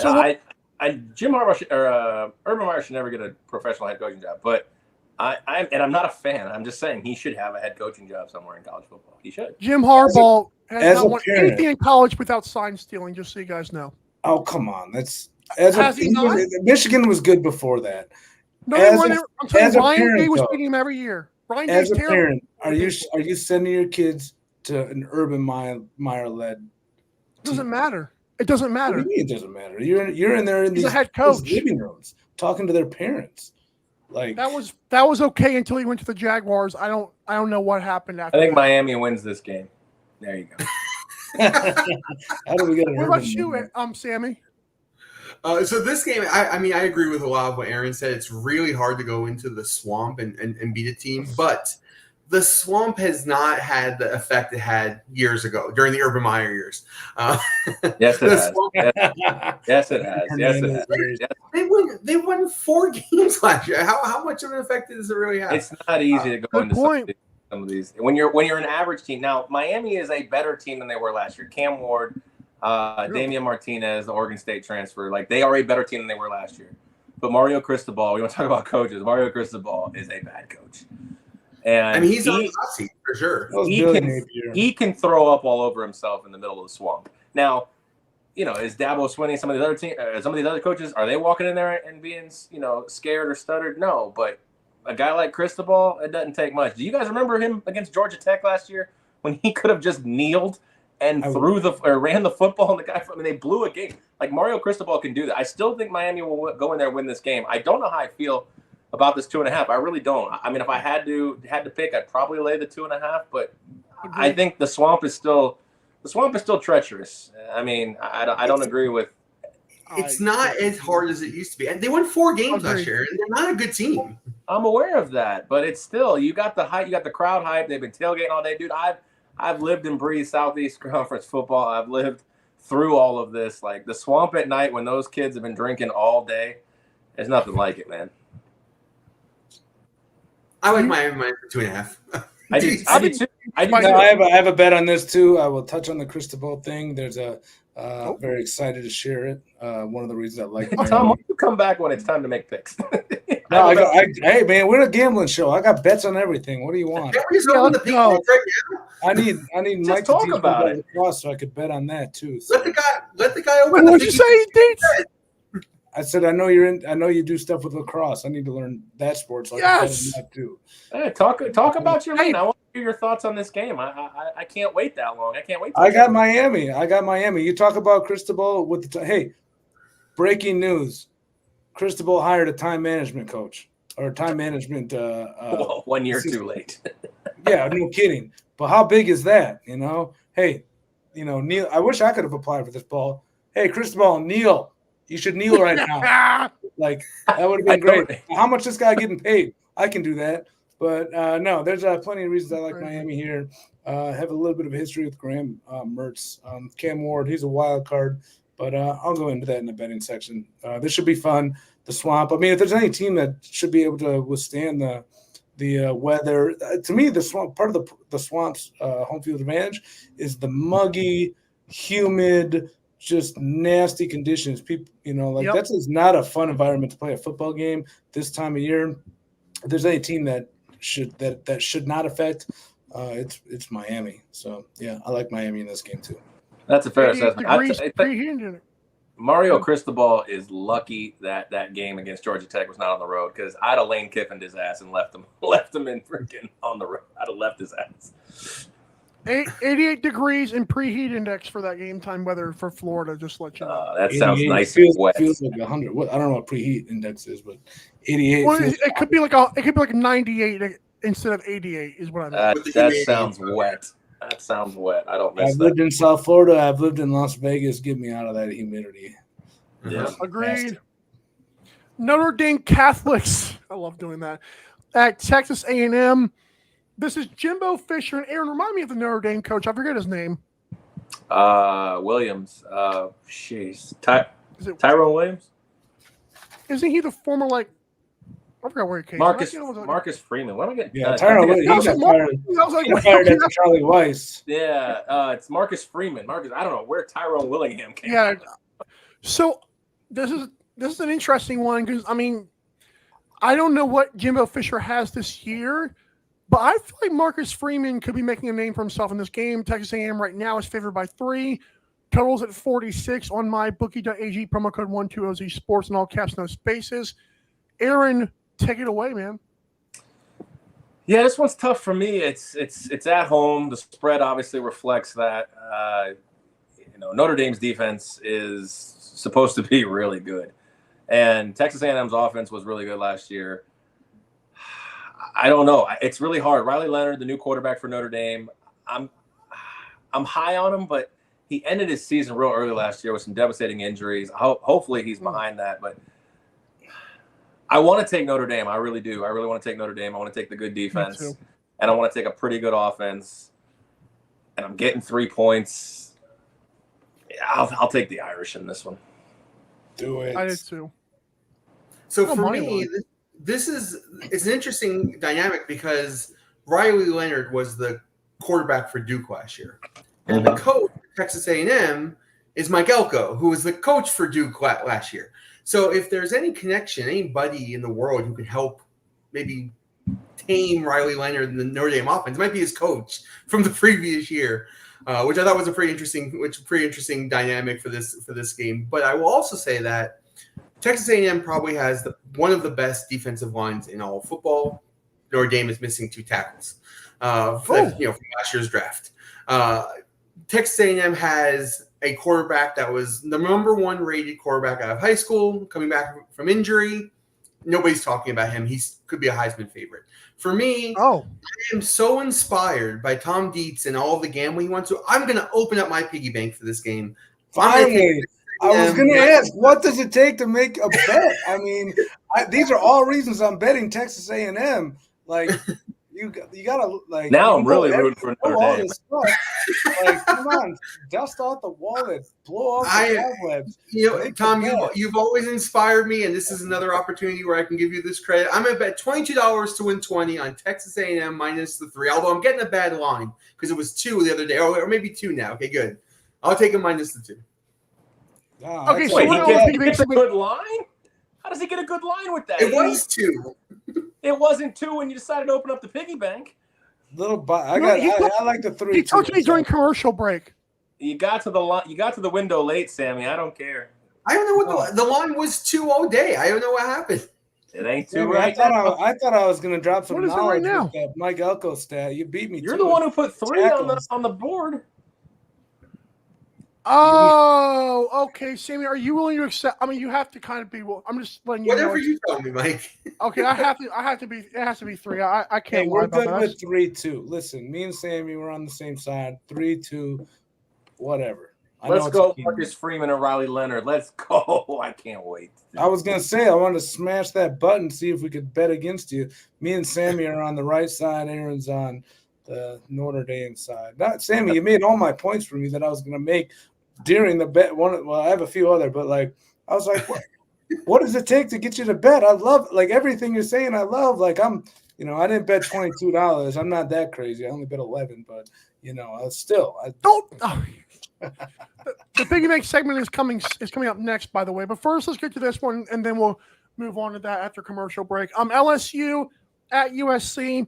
Jim Harbaugh Urban Meyer should never get a professional head coaching job. But I'm not a fan. I'm just saying he should have a head coaching job somewhere in college football. He should. Jim Harbaugh has not won anything in college without sign stealing. Just so you guys know. Oh come on, Michigan was good before that. No, I'm telling you, Ryan Day was beating him every year. Ryan Day's terrible. Parent, are you sending your kids to an Urban Meyer led? Doesn't matter. It doesn't matter. What do you mean it doesn't matter? You're in there in these head coach living rooms talking to their parents. That was okay until he went to the Jaguars. I don't know what happened after. I think Miami wins this game. There you go. How do we get? What about you, Sammy? So this game, I mean, I agree with a lot of what Aaron said. It's really hard to go into the Swamp and beat a team, but the Swamp has not had the effect it had years ago during the Urban Meyer years. Yes, it has. Yes, it has. Yes, it has. They won 4 games last year. How much of an effect does it really have? It's not easy to go into some of these. When you're an average team. Now, Miami is a better team than they were last year. Cam Ward, Damian Martinez, the Oregon State transfer, like they are a better team than they were last year. But Mario Cristobal, we want to talk about coaches. Mario Cristobal is a bad coach. And I mean, he's on the hot seat for sure. He can throw up all over himself in the middle of the swamp. Now, is Dabo Swinney, some of these other coaches, are they walking in there and being, scared or stuttered? No, but a guy like Cristobal, it doesn't take much. Do you guys remember him against Georgia Tech last year when he could have just kneeled and ran the football and the guy they blew a game? Like Mario Cristobal can do that. I still think Miami will go in there and win this game. I don't know how I feel about this 2.5. I really don't. I mean, if I had to pick, I'd probably lay the 2.5, but I think the swamp is still treacherous. I mean, I don't agree with. It's not as hard as it used to be. And they won 4 games last year, and they're not a good team. I'm aware of that, but it's still, you got the hype, you got the crowd hype. They've been tailgating all day, dude. I've lived and breathed Southeast Conference football. I've lived through all of this. Like the swamp at night when those kids have been drinking all day, there's nothing like it, man. I like Miami for 2.5. I do too. I have a bet on this too. I will touch on the Cristobal thing. There's a very excited to share it. One of the reasons I like it. Tom, you come back when it's time to make picks. Hey man, we're a gambling show. I got bets on everything. What do you want? I need Mike to talk about it so I could bet on that too. So. Let the guy open. What did you say, Deets? I said I know you do stuff with lacrosse. I need to learn that sport. So yes. I can bet on that too. Hey, talk about your lean. I want to hear your thoughts on this game. I can't wait that long. I can't wait. I got Miami. You talk about Cristobal with hey, breaking news. Cristobal hired a time management coach or time management. 1 year too late. Yeah, no kidding. But how big is that? Hey, Neil. I wish I could have applied for this ball. Hey, Cristobal, kneel. You should kneel right now. Like that would have been great. How much this guy getting paid? I can do that. But no, there's plenty of reasons I like Miami here. Have a little bit of a history with Graham Mertz. Cam Ward, he's a wild card. But I'll go into that in the betting section. This should be fun. The swamp. I mean, if there's any team that should be able to withstand the weather, to me, the swamp part of the swamp's home field advantage is the muggy, humid, just nasty conditions. People, that's just not a fun environment to play a football game this time of year. If there's any team that should not affect, it's Miami. So yeah, I like Miami in this game too. That's a fair assessment. Mario Cristobal is lucky that game against Georgia Tech was not on the road because I'd have Lane Kiffined his ass and left him in freaking on the road. I'd have left his ass. 88 degrees and preheat index for that game time weather for Florida. Just to let you know. That sounds nice and wet. Feels like 100. I don't know what preheat index is, but 88. Well, it could be like 98 instead of 88 is what I mean. That sounds wet. That sounds wet. I don't miss I've lived in South Florida. I've lived in Las Vegas. Get me out of that humidity. Yeah. Agreed. Nasty. Notre Dame Catholics. I love doing that. At Texas A&M. This is Jimbo Fisher. And Aaron, remind me of the Notre Dame coach. I forget his name. Williams. Tyrone Williams? Isn't he the former, I forgot where he came from. Marcus Freeman. What am I getting? Yeah, Tyrone Williams. He got fired after Charlie Weiss. Yeah, it's Marcus Freeman. I don't know where Tyrone Willingham came from. Yeah. So this is an interesting one because, I mean, I don't know what Jimbo Fisher has this year, but I feel like Marcus Freeman could be making a name for himself in this game. Texas A&M right now is favored by 3. Totals at 46 on mybookie.ag. Promo code 12OZ Sports in all caps, no spaces. Aaron, take it away, man. Yeah, this one's tough for me. It's at home. The spread obviously reflects that. Notre Dame's defense is supposed to be really good, and Texas A&M's offense was really good last year. I don't know. It's really hard. Riley Leonard, the new quarterback for Notre Dame, I'm high on him, but he ended his season real early last year with some devastating injuries. Hopefully he's behind that, but I want to take Notre Dame. I really do. I really want to take Notre Dame. I want to take the good defense, and I want to take a pretty good offense, and I'm getting 3 points. I'll take the Irish in this one. Do it. I did too. So for me, it's an interesting dynamic because Riley Leonard was the quarterback for Duke last year, and the coach of Texas A&M is Mike Elko, who was the coach for Duke last year. So if there's any connection, anybody in the world who can help maybe tame Riley Leonard and the Notre Dame offense, might be his coach from the previous year, which I thought was a pretty interesting dynamic for this game. But I will also say that Texas A&M probably has one of the best defensive lines in all of football. Notre Dame is missing 2 tackles from last year's draft. Texas A&M has a quarterback that was the number 1 rated quarterback out of high school, coming back from injury. Nobody's talking about him. He could be a Heisman favorite. For me, I am so inspired by Tom Dietz and all the gambling he wants to. I'm going to open up my piggy bank for this game. Finally, I was going to ask, what does it take to make a bet? I mean, these are all reasons I'm betting Texas A&M. Like, you gotta like. Now I'm really rooting for Notre Dame. Like, come on, dust off the wallet, blow off the cobwebs. Tom, you've always inspired me, and this is another opportunity where I can give you this credit. I'm gonna bet $22 to win 20 on Texas A&M minus the 3. Although I'm getting a bad line because it was 2 the other day, or maybe 2 now. Okay, good. I'll take a minus the 2. Okay, so he gets a good line. How does he get a good line with that? It was 2. It wasn't 2 when you decided to open up the piggy bank. I like the 3. He told me during commercial break. You got to the window late, Sammy. I don't care. I don't know what the line was 2 all day. I don't know what happened. It ain't 2 right now. I thought I was going to drop some knowledge right with that Mike Elko stat. You beat me. You're the one who put 3 on the board. Oh, okay, Sammy. Are you willing to accept? I mean, you have to kind of be. I'm just letting you know. Whatever you tell me, Mike. Okay, I have to be. It has to be 3. I can't. Hey, we're good with 3-2. Listen, me and Sammy were on the same side. 3-2, whatever. Let's go, Marcus Freeman and Riley Leonard. Let's go. I can't wait. I was gonna say I wanted to smash that button, see if we could bet against you. Me and Sammy are on the right side. Aaron's on the Notre Dame side. Not Sammy. You made all my points for me that I was gonna make during the bet. I have a few other, but like I was like, what does it take to get you to bet? I love like everything you're saying. I love like I didn't bet $22. I'm not that crazy. I only bet 11, but The piggy bank segment is coming up next, by the way. But first, let's get to this one, and then we'll move on to that after commercial break. LSU at USC.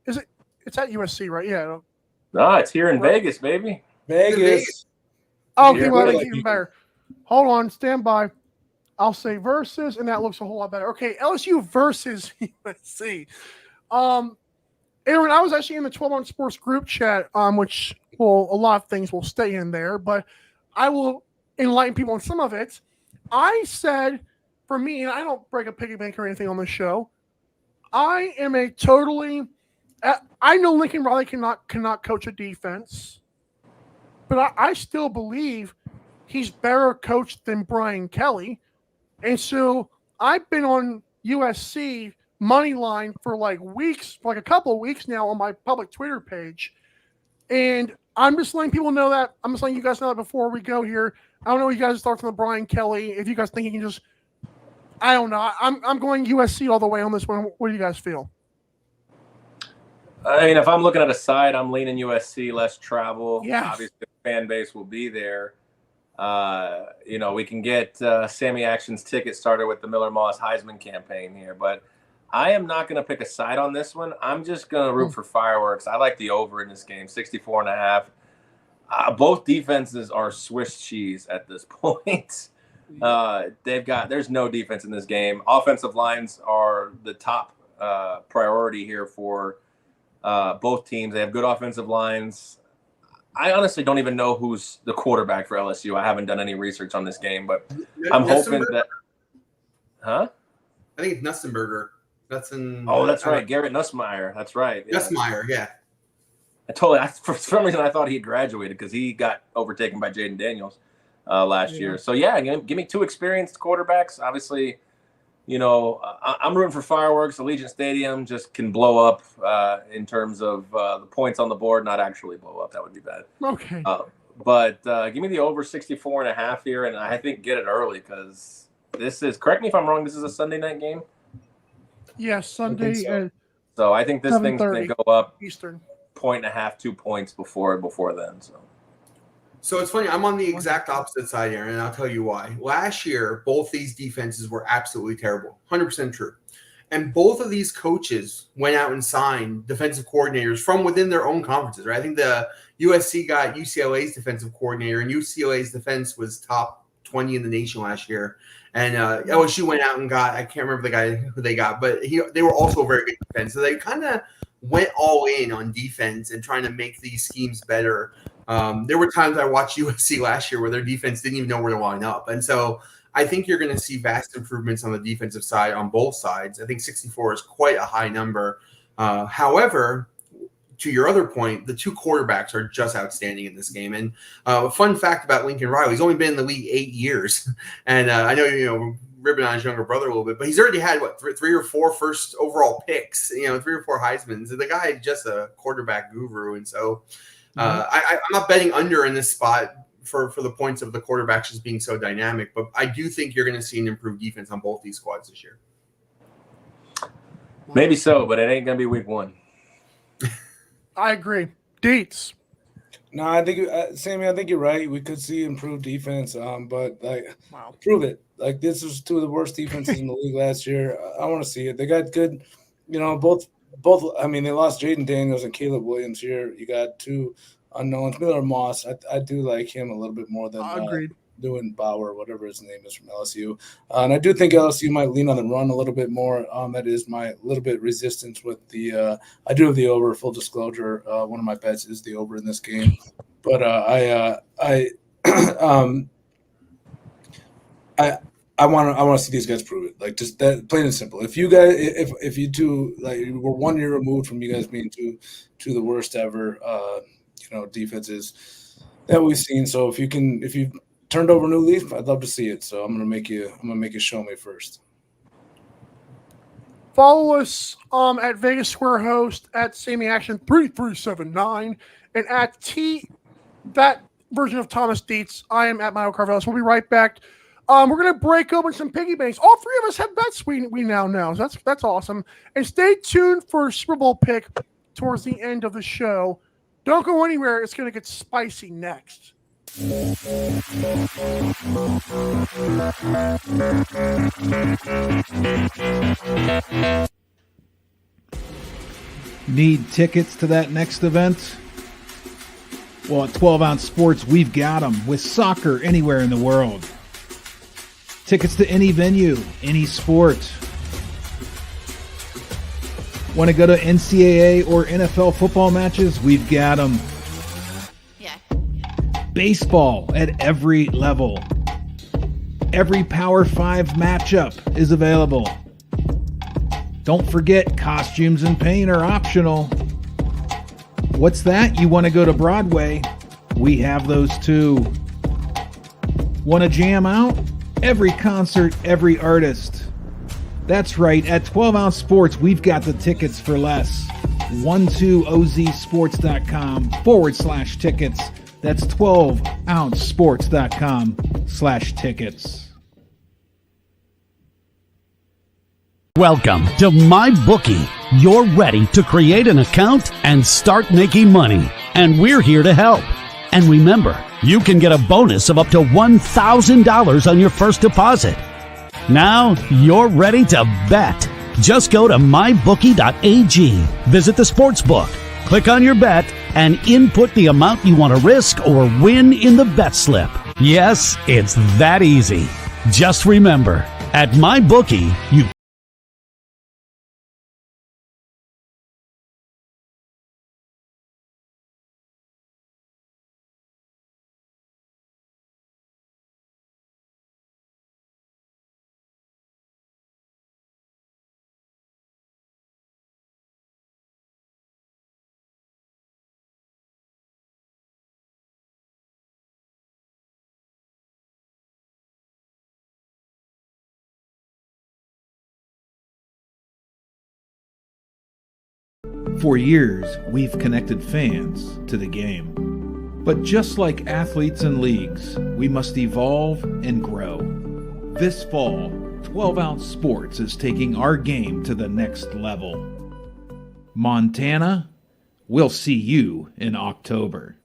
It's at USC, right? Yeah. No, it's here in Vegas, baby. Vegas. Okay, well, that's even better. Hold on, stand by. I'll say versus, and that looks a whole lot better. Okay, LSU versus USC. Aaron, I was actually in the 12 on Sports group chat, which a lot of things will stay in there, but I will enlighten people on some of it. I said, for me, and I don't break a piggy bank or anything on the show, I am I know Lincoln Riley cannot coach a defense, but I still believe he's better coached than Brian Kelly. And so I've been on USC money line for like a couple of weeks now on my public Twitter page. And I'm just letting people know that. I'm just letting you guys know that before we go here. I don't know what you guys thought from the Brian Kelly. If you guys think he can just, I don't know. I'm going USC all the way on this one. What do you guys feel? I mean, if I'm looking at a side, I'm leaning USC, less travel. Yeah. Obviously, the fan base will be there. We can get Sammy Action's ticket started with the Miller Moss Heisman campaign here, but I am not going to pick a side on this one. I'm just going to root for fireworks. I like the over in this game, 64.5. Both defenses are Swiss cheese at this point. There's no defense in this game. Offensive lines are the top priority here for both teams. They have good offensive lines. I honestly don't even know who's the quarterback for LSU. I haven't done any research on this game, but I'm hoping that. Huh? I think it's Nussenberger. That's right. Garrett Nussmeier. That's right. Yeah. Nussmeier, yeah. For some reason, I thought he had graduated because he got overtaken by Jaden Daniels last year. So, yeah, give me 2 experienced quarterbacks. Obviously, I'm rooting for fireworks. Allegiant Stadium just can blow up in terms of the points on the board, not actually blow up. That would be bad. Okay. But give me the over 64.5 here, and I think get it early because correct me if I'm wrong, this is a Sunday night game? Yes, Sunday. So I think this thing's going to go up Eastern. 1.5, 2 points before then. So So it's funny. I'm on the exact opposite side, Aaron, and I'll tell you why. Last year, both these defenses were absolutely terrible. 100% true. And both of these coaches went out and signed defensive coordinators from within their own conferences, right? I think the USC got UCLA's defensive coordinator, and UCLA's defense was top 20 in the nation last year. And LSU went out and got, I can't remember the guy who they got, but they were also a very good defense. So they kind of went all in on defense and trying to make these schemes better. There were times I watched USC last year where their defense didn't even know where to line up. And so I think you're going to see vast improvements on the defensive side on both sides. I think 64 is quite a high number. However, to your other point, the two quarterbacks are just outstanding in this game. And a fun fact about Lincoln Riley, he's only been in the league 8 years. And I know, ribbing on his younger brother a little bit, but he's already had, three or four first overall picks, 3 or 4 Heismans. The guy is just a quarterback guru. And so I'm not betting under in this spot for the points of the quarterbacks just being so dynamic, but I do think you're going to see an improved defense on both these squads this year. Maybe so, but it ain't going to be week 1. I agree. Deets. No, I think Sammy, I think you're right. We could see improved defense, but prove it. Like, this was 2 of the worst defenses in the league last year. I want to see it. They got good, both. I mean, they lost Jaden Daniels and Caleb Williams here. You got 2 unknowns. Miller Moss, I do like him a little bit more than doing Bauer, whatever his name is from LSU. And I do think LSU might lean on the run a little bit more. That is my little bit resistance with the I do have the over, full disclosure. One of my bets is the over in this game. But I want to see these guys prove it. Like, just that, plain and simple. If you guys, if you two, like, we're 1 year removed from you guys being two the worst ever, defenses that we've seen. So if you turned over a new leaf, I'd love to see it. So I'm gonna make you show me first. Follow us at Vegas Square Host, at Sammy Action 3379, and at that version of Thomas Dietz. I am at Mario Carvelis. We'll be right back. We're going to break open some piggy banks. All 3 of us have bets we now know. So that's awesome. And stay tuned for a Super Bowl pick towards the end of the show. Don't go anywhere. It's going to get spicy next. Need tickets to that next event? Well, at 12 Ounce Sports, we've got them with soccer anywhere in the world. Tickets to any venue, any sport. Want to go to NCAA or NFL football matches? We've got them. Yeah. Baseball at every level. Every Power 5 matchup is available. Don't forget, costumes and paint are optional. What's that? You want to go to Broadway? We have those too. Want to jam out? Every concert, every artist. That's right. At 12 Ounce Sports, we've got the tickets for less. 12ozsports.com/tickets. That's 12ouncesports.com/tickets. Welcome to MyBookie. You're ready to create an account and start making money. And we're here to help. And remember, you can get a bonus of up to $1,000 on your first deposit. Now you're ready to bet. Just go to mybookie.ag, visit the sportsbook, click on your bet, and input the amount you want to risk or win in the bet slip. Yes, it's that easy. Just remember, at MyBookie, you For years, we've connected fans to the game. But just like athletes and leagues, we must evolve and grow. This fall, 12 Ounce Sports is taking our game to the next level. Montana, we'll see you in October.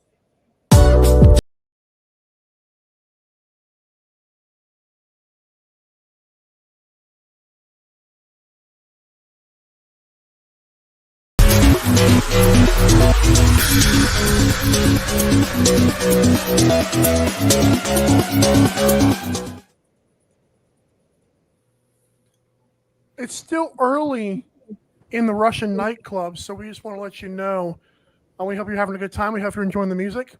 It's still early in the Russian nightclub, so we just want to let you know. We hope you're having a good time. We hope you're enjoying the music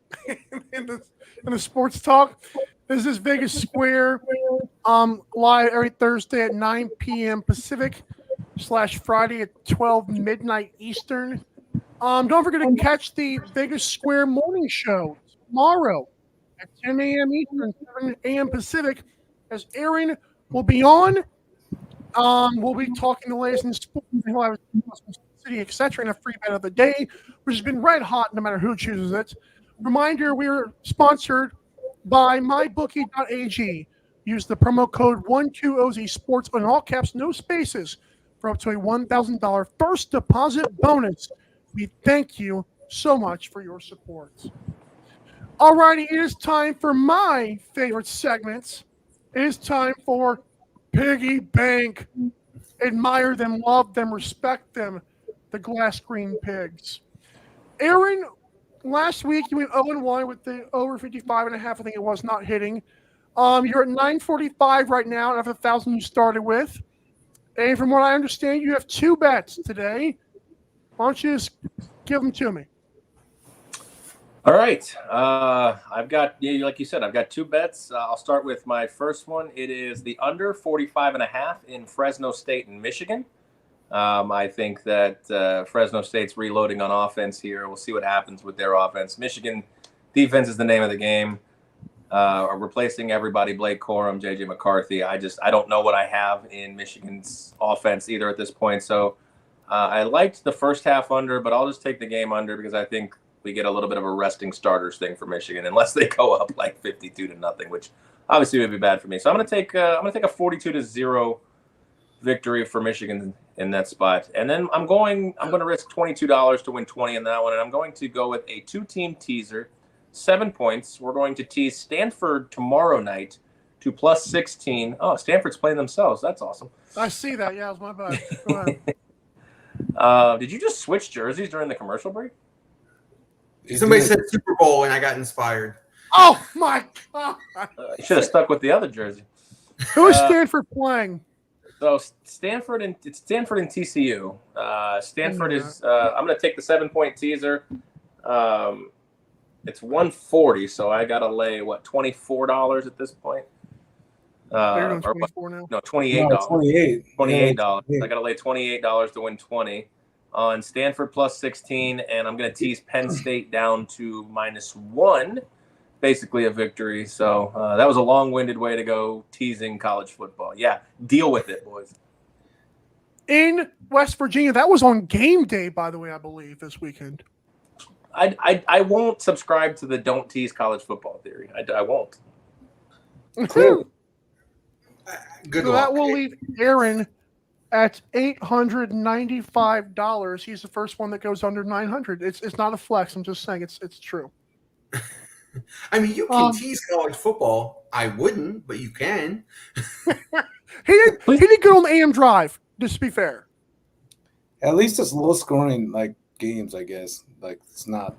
and the sports talk. This is Vegas Square, live every Thursday at 9 p.m. Pacific / Friday at 12 midnight Eastern. Don't forget to catch the Vegas Square morning show tomorrow at 10 a.m. Eastern, 7 a.m. Pacific, as Aaron will be on. We'll be talking the latest in sports, city, etc., and a free bet of the day, which has been red hot no matter who chooses it. Reminder, we are sponsored by mybookie.ag. Use the promo code 12OZ Sports on all caps, no spaces, for up to a $1,000 first deposit bonus. We thank you so much for your support. All righty, it is time for my favorite segments. It is time for Piggy Bank. Admire them, love them, respect them, the Glass Green Pigs. Aaron, last week you went 0-1 with the over 55.5, I think it was, not hitting. You're at 945 right now out of 1,000 you started with. And from what I understand, you have 2 bets today. Why don't you just give them to me? All right. I've got, like you said, I've got 2 bets. I'll start with my first one. It is the under 45.5 in Fresno State and Michigan. I think that Fresno State's reloading on offense here. We'll see what happens with their offense. Michigan defense is the name of the game. Replacing everybody, Blake Corum, J.J. McCarthy. I don't know what I have in Michigan's offense either at this point. So I liked the first half under, but I'll just take the game under because I think we get a little bit of a resting starters thing for Michigan unless they go up like 52-0, which obviously would be bad for me. So I'm going to take a 42-0 victory for Michigan in that spot. And then I'm going to risk $22 to win 20 in that one, and I'm going to go with a 2-team teaser, 7 points. We're going to tease Stanford tomorrow night to +16. Oh, Stanford's playing themselves. That's awesome. I see that. Yeah, it was my bad. Go ahead. Did you just switch jerseys during the commercial break? Somebody said Super Bowl, and I got inspired. Oh, my God. You should have stuck with the other jersey. Who is Stanford playing? So Stanford and TCU. Stanford is. I'm going to take the 7-point teaser. It's 140, so I got to lay $24 at this point. You're doing 24 now? No, $28. No, 28. $28. I got to lay $28 to win 20 on Stanford +16, and I'm going to tease Penn State down to -1. Basically a victory. So that was a long-winded way to go teasing college football. Yeah, deal with it, boys. In West Virginia, that was on game day, by the way, I believe, this weekend. I won't subscribe to the don't tease college football theory. I won't. Good So luck. that will leave Aaron at $895. He's the first one that goes under 900. It's not a flex. I'm just saying it's true. I mean, you can tease college football. I wouldn't, but you can. He did good on the AM drive, just to be fair. At least it's low scoring like games, I guess. Like it's not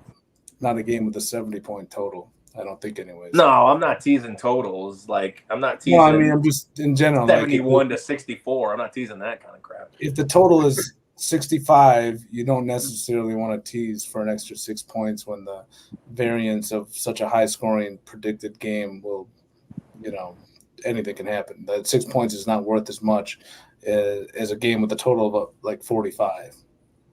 a game with a 70-point total. I don't think, anyways. No, I'm not teasing totals. Like I'm not teasing. No, I mean I'm just in general. 71 to 64. I'm not teasing that kind of crap. If the total is 65, you don't necessarily want to tease for an extra 6 points when the variance of such a high scoring predicted game will, anything can happen. That 6 points is not worth as much as a game with a total of like 45.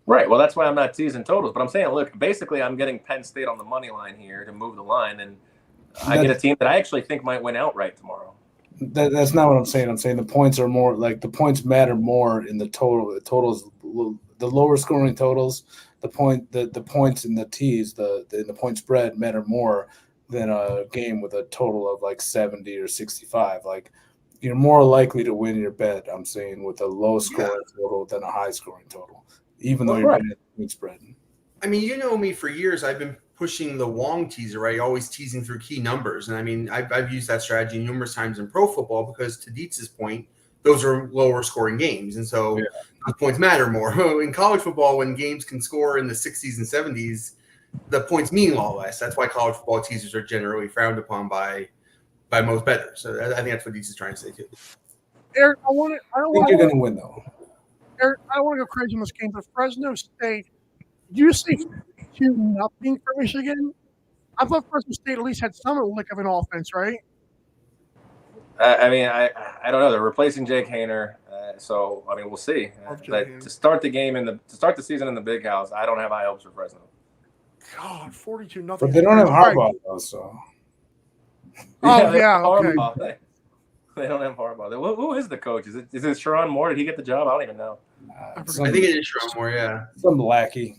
Right. Well, that's why I'm not teasing totals. But I'm saying, look, basically I'm getting Penn State on the money line here to move the line. And I get a team that I actually think might win outright tomorrow. That's not what I'm saying. I'm saying the points are more like the points matter more in the total. The totals, the lower scoring totals, the points in the tees, the point spread matter more than a game with a total of like 70 or 65. Like you're more likely to win your bet, I'm saying, with a low scoring total than a high scoring total, even though you're betting the point spread. I mean, you know me for years. I've been pushing the Wong teaser, right? Always teasing through key numbers. And I mean, I've used that strategy numerous times in pro football because, to Dietz's point, those are lower scoring games, and so the points matter more. In college football, when games can score in the 60s and 70s, the points mean a lot less. That's why college football teasers are generally frowned upon by most bettors. So I think that's what Deets is trying to say too. Eric, I think you're going to win though. Eric, I don't want to go crazy in this game, but Fresno State, do you see 2-0 for Michigan? I thought Fresno State at least had some lick of an offense, right? I mean, I don't know. They're replacing Jake Haener, so I mean, we'll see. But to start the game to start the season in the Big House, I don't have high hopes for Fresno. God, 42-0. But they don't have Harbaugh though, so. Oh yeah, okay. They don't have Harbaugh. Who is the coach? Is it Sherrone Moore? Did he get the job? I don't even know. I think it is Sherrone Moore. Yeah, some lackey.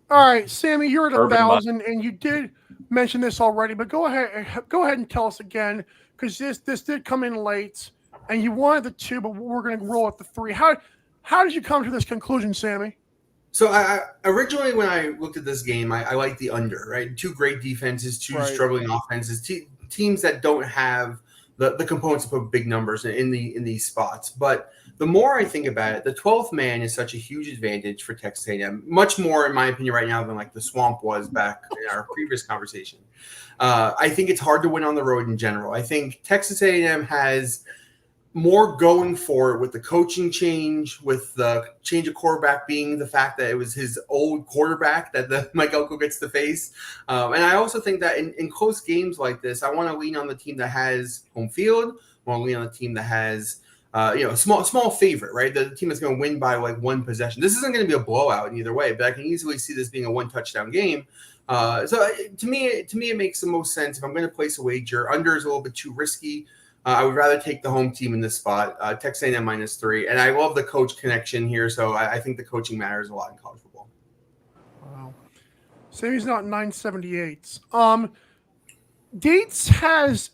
All right, Sammy, you're at 1,000, and you did mention this already, but go ahead and tell us again, because this did come in late, and you wanted the 2, but we're going to roll at the 3. How did you come to this conclusion, Sammy? So I originally, when I looked at this game, I liked the under, right? 2 great defenses, 2 struggling offenses, teams that don't have the components to put big numbers in these spots. But the more I think about it, the 12th man is such a huge advantage for Texas A&M, much more, in my opinion, right now than like the swamp was back in our previous conversation. I think it's hard to win on the road in general. I think Texas A&M has more going for it with the coaching change, with the change of quarterback being the fact that it was his old quarterback that the Mike Elko gets to face. And I also think that in close games like this, I want to lean on the team that has home field. I want to lean on the team that has a small favorite, right? The team that's going to win by like 1 possession. This isn't going to be a blowout in either way, but I can easily see this being a 1-touchdown game. So to me, it makes the most sense. If I'm going to place a wager, under is a little bit too risky. I would rather take the home team in this spot, Texas A&M -3. And I love the coach connection here, so I think the coaching matters a lot in college football. Wow. Sammy's not 978. Deets has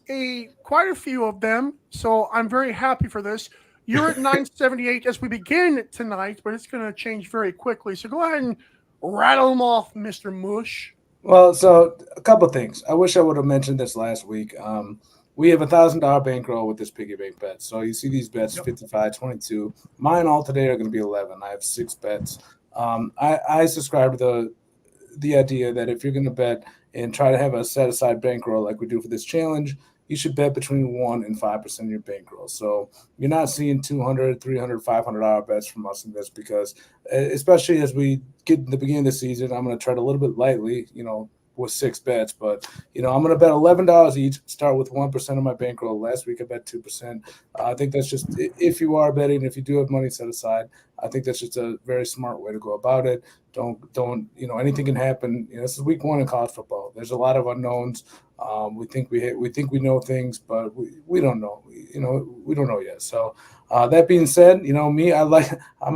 quite a few of them, so I'm very happy for this. You're at 978 as we begin tonight, but it's going to change very quickly. So go ahead and rattle them off, Mr. Mush. Well, so a couple things. I wish I would have mentioned this last week. We have $1,000 bankroll with this piggy bank bet. So you see these bets, 55, 22. Mine all today are going to be 11. I have 6 bets. I subscribe to the idea that if you're going to bet and try to have a set-aside bankroll like we do for this challenge, you should bet between 1% and 5% of your bankroll. So you're not seeing $200, $300, $500 bets from us in this because, especially as we get in the beginning of the season, I'm going to tread a little bit lightly, with 6 bets, but I'm going to bet $11 each, start with 1% of my bankroll. Last week I bet 2%. I think that's just, if you are betting, if you do have money set aside, I think that's just a very smart way to go about it. Don't anything can happen. This is week 1 in college football. There's a lot of unknowns. We think we know things, but we don't know. We don't know yet. So that being said, me, I'm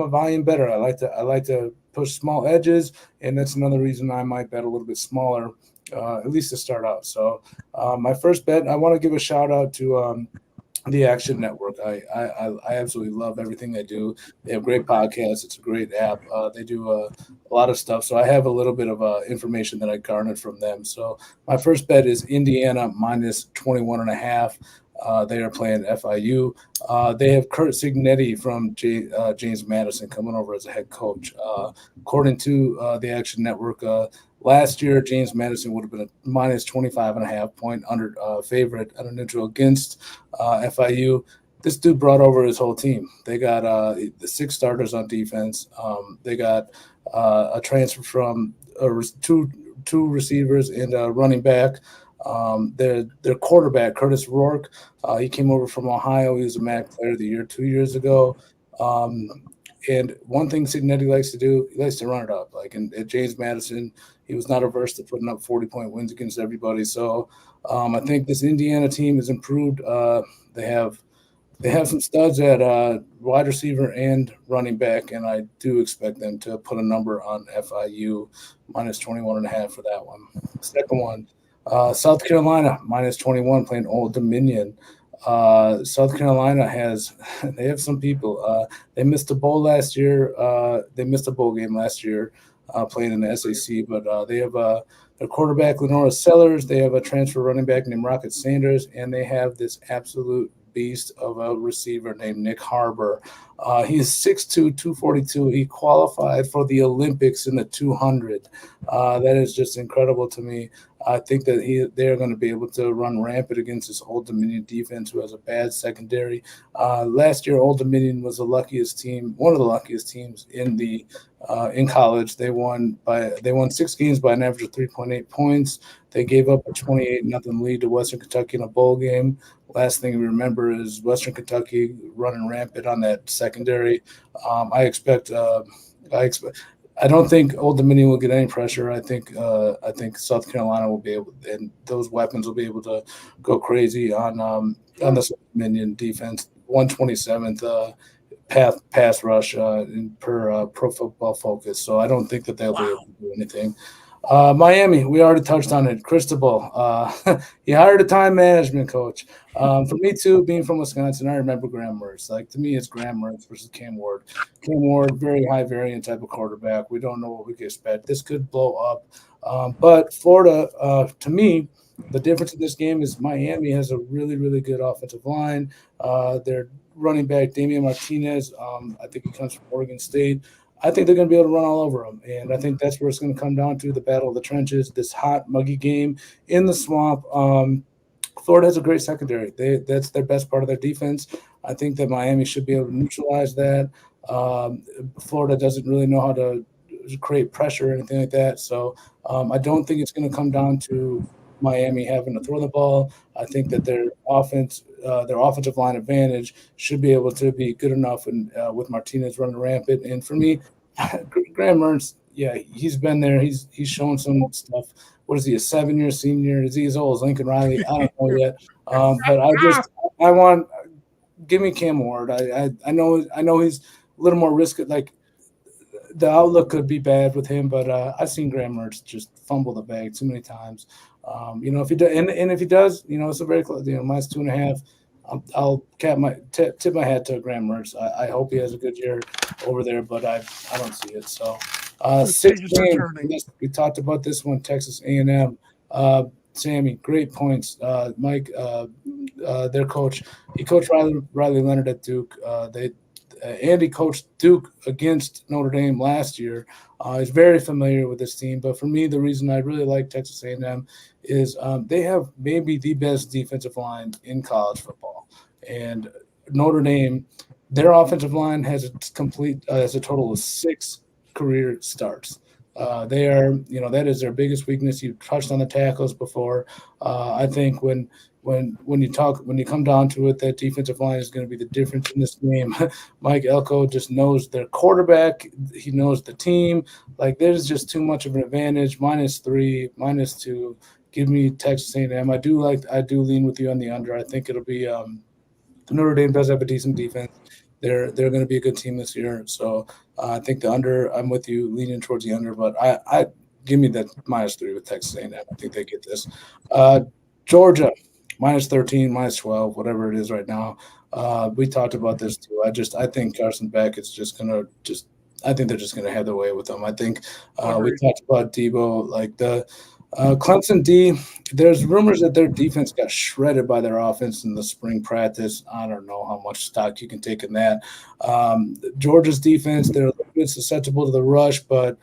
a volume bettor. I like to push small edges, and that's another reason I might bet a little bit smaller, at least to start out. So my first bet, I want to give a shout out to the Action Network. I absolutely love everything they do. They have great podcasts. It's a great app. They do a lot of stuff. So I have a little bit of information that I garnered from them. So my first bet is Indiana -21.5. They are playing FIU. They have Curt Cignetti from James Madison coming over as a head coach. According to the Action Network, last year James Madison would have been a -25.5 point under favorite at a neutral against FIU. This dude brought over his whole team. They got the 6 starters on defense. They got a transfer from two receivers and a running back. Their quarterback, Curtis Rourke, he came over from Ohio. He was a MAC Player of the Year 2 years ago. And one thing Cignetti likes to do, he likes to run it up. Like at James Madison, he was not averse to putting up 40-point wins against everybody. So I think this Indiana team has improved. They have some studs at wide receiver and running back, and I do expect them to put a number on FIU -21.5 for that one. Second one. South Carolina -21 playing Old Dominion. South Carolina they have some people. They missed a bowl last year. They missed a bowl game last year playing in the SEC, but they have their quarterback Lenora Sellers. They have a transfer running back named Rocket Sanders, and they have this absolute beast of a receiver named Nick Harbor. He's 6'2", 242. He qualified for the Olympics in the 200. That is just incredible to me. I think that they're going to be able to run rampant against this Old Dominion defense, who has a bad secondary. Last year, Old Dominion was one of the luckiest teams in college. They won 6 games by an average of 3.8 points. They gave up a 28-0 lead to Western Kentucky in a bowl game. Last thing we remember is Western Kentucky running rampant on that secondary. I don't think Old Dominion will get any pressure. I think South Carolina will be able, and those weapons will be able to go crazy on the South Dominion defense. 127th pass rush per Pro Football Focus. So I don't think that they'll be able to do anything. Miami, we already touched on it. Cristobal, he hired a time management coach. For me too, being from Wisconsin, I remember Graham Mertz. Like, to me, it's Graham Mertz versus Cam Ward. Cam Ward, very high variant type of quarterback. We don't know what we can expect. This could blow up. But Florida, to me, the difference in this game is Miami has a really, really good offensive line. Their running back, Damian Martinez, I think he comes from Oregon State. I think they're going to be able to run all over them. And I think that's where it's going to come down to, the battle of the trenches, this hot, muggy game in the swamp. Florida has a great secondary. That's their best part of their defense. I think that Miami should be able to neutralize that. Florida doesn't really know how to create pressure or anything like that. So I don't think it's going to come down to Miami having to throw the ball. I think that their offensive line advantage should be able to be good enough, and with Martinez running rampant. And for me, Graham Mertz, yeah, he's been there. He's shown some stuff. What is he, a 7-year senior? Is he as old as Lincoln Riley? I don't know yet. But give me Cam Ward. I know he's a little more risky. Like, the outlook could be bad with him, but I've seen Graham Mertz just fumble the bag too many times. If he does, and if he does, it's a very close. Minus 2.5. I'll tip my hat to Graham Mertz. I hope he has a good year over there, but I don't see it. So, 6 games. We talked about this one, Texas A&M. Sammy, great points. Mike, their coach, he coached Riley Leonard at Duke. Andy coached Duke against Notre Dame last year. He's very familiar with this team. But for me, the reason I really like Texas A&M is they have maybe the best defensive line in college football. And Notre Dame, their offensive line has a total of 6 career starts. That is their biggest weakness. You touched on the tackles before. I think when you come down to it, that defensive line is going to be the difference in this game. Mike Elko just knows their quarterback. He knows the team. Like, there's just too much of an advantage. -3, -2. Give me Texas A&M. I do lean with you on the under. I think it'll be Notre Dame does have a decent defense. They're going to be a good team this year. So I think the under. I'm with you, leaning towards the under. But I give me that -3 with Texas A&M. I think they get this. Georgia. -13, -12, whatever it is right now. We talked about this too. I think Carson Beck is I think they're just gonna have their way with them. I think we talked about Debo, like the Clemson D. There's rumors that their defense got shredded by their offense in the spring practice. I don't know how much stock you can take in that. Georgia's defense, they're a little bit susceptible to the rush, but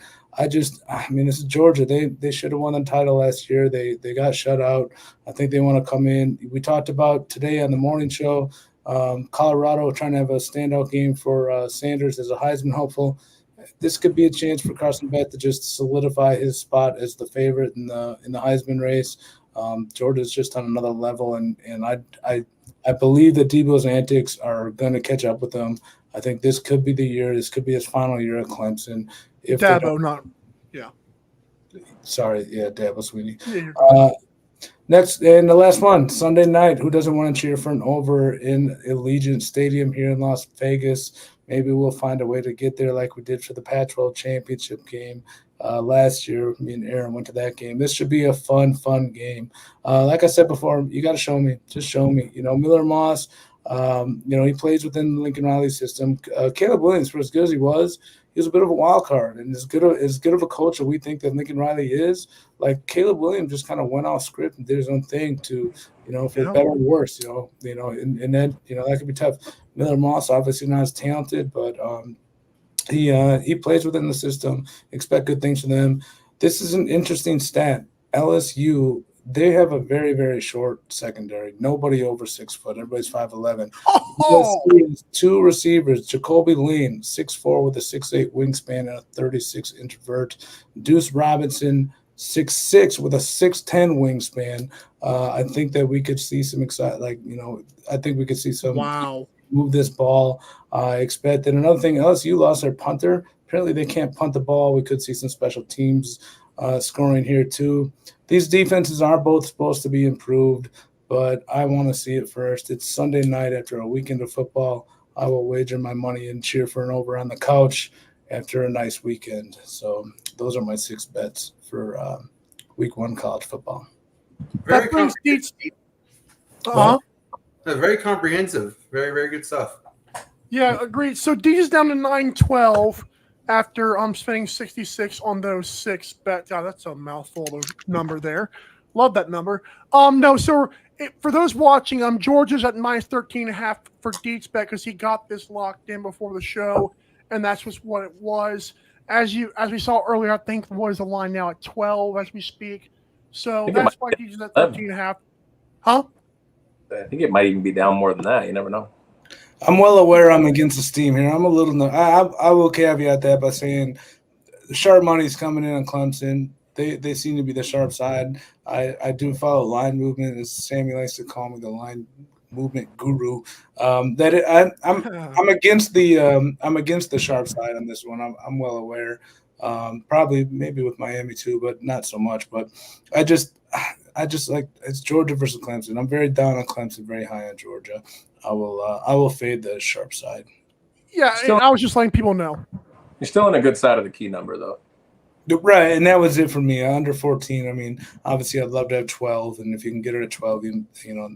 this is Georgia. They should have won the title last year. They got shut out. I think they want to come in. We talked about today on the morning show, Colorado trying to have a standout game for Sanders as a Heisman hopeful. This could be a chance for Carson Beck to just solidify his spot as the favorite in the Heisman race. Georgia's just on another level, and I believe that Debo's antics are going to catch up with them. I think this could be the year. This could be his final year at Clemson. Dabo, Dabo Swinney. Next, and the last one, Sunday night. Who doesn't want to cheer for an over in Allegiant Stadium here in Las Vegas? Maybe we'll find a way to get there like we did for the Pac-12 championship game last year. Me and Aaron went to that game. This should be a fun game. Like I said before, you got to show me. Just show me. Miller Moss, He plays within the Lincoln Riley system. Caleb Williams, for as good as he was a bit of a wild card, and as good of a coach that we think that Lincoln Riley is. Like Caleb Williams just kind of went off script and did his own thing for better or worse. And then that could be tough. Miller Moss obviously not as talented, but he plays within the system. Expect good things from them. This is an interesting stat. LSU, they have a very, very short secondary. Nobody over 6 foot. Everybody's 5'11". Two receivers, Jacoby Lean, 6'4" with a 6'8" wingspan and a 36 introvert. Deuce Robinson, 6'6" with a 6'10" wingspan. I think that we could see some I think we could see some move this ball. I expect that. Another thing, LSU lost their punter. Apparently they can't punt the ball. We could see some special teams scoring here too. These defenses are both supposed to be improved, but I want to see it first. It's Sunday night after a weekend of football. I will wager my money and cheer for an over on the couch after a nice weekend. So those are my 6 bets for week 1 college football. Very comprehensive. Very comprehensive. Very, very good stuff. Yeah, agreed. So Dee's down to 9-12 after spending 66 on those 6 bets. Oh, that's a mouthful of number there. Love that number. For those watching, Georgia's at -13.5 for Deets bet because he got this locked in before the show, and that's just what it was. As we saw earlier, I think what is the line now at 12 as we speak. So that's why Deets is at 13.5. Huh? I think it might even be down more than that. You never know. I'm well aware I'm against the steam here. I'm a little I will caveat that by saying sharp money's coming in on Clemson. They seem to be the sharp side. I do follow line movement, as Sammy likes to call me, the line movement guru. I'm against the sharp side on this one. I'm well aware. Probably maybe with Miami too, but not so much. But I just like it's Georgia versus Clemson. I'm very down on Clemson, very high on Georgia. I will fade the sharp side. Yeah, I was just letting people know. You're still on a good side of the key number, though. Right, and that was it for me. Under 14. I mean, obviously, I'd love to have 12, and if you can get it at 12,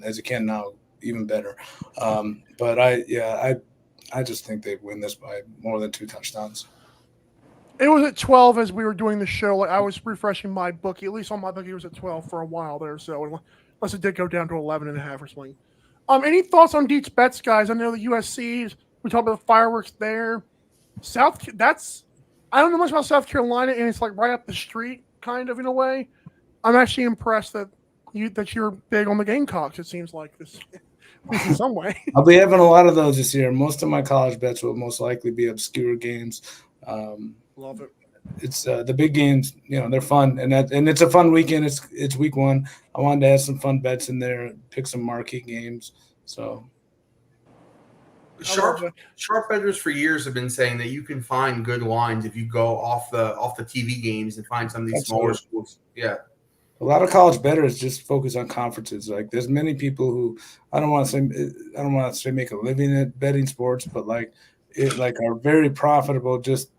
as you can now, even better. But I just think they win this by more than 2 touchdowns. It was at 12 as we were doing the show. Like I was refreshing my bookie. At least on my bookie, it was at 12 for a while there. So unless it did go down to 11.5 or something. Any thoughts on Deets bets, guys? I know the USC. We talked about the fireworks there. I don't know much about South Carolina, and it's like right up the street, kind of in a way. I'm actually impressed that you're big on the Gamecocks. It seems like this, at least in some way. I'll be having a lot of those this year. Most of my college bets will most likely be obscure games. Love it. It's the big games, they're fun, and it's a fun weekend. It's week 1. I wanted to add some fun bets in there, pick some marquee games. So sharp bettors for years have been saying that you can find good lines if you go off the TV games and find some of these smaller schools. Yeah. A lot of college bettors just focus on conferences. Like there's many people who I don't want to say make a living at betting sports, but are very profitable just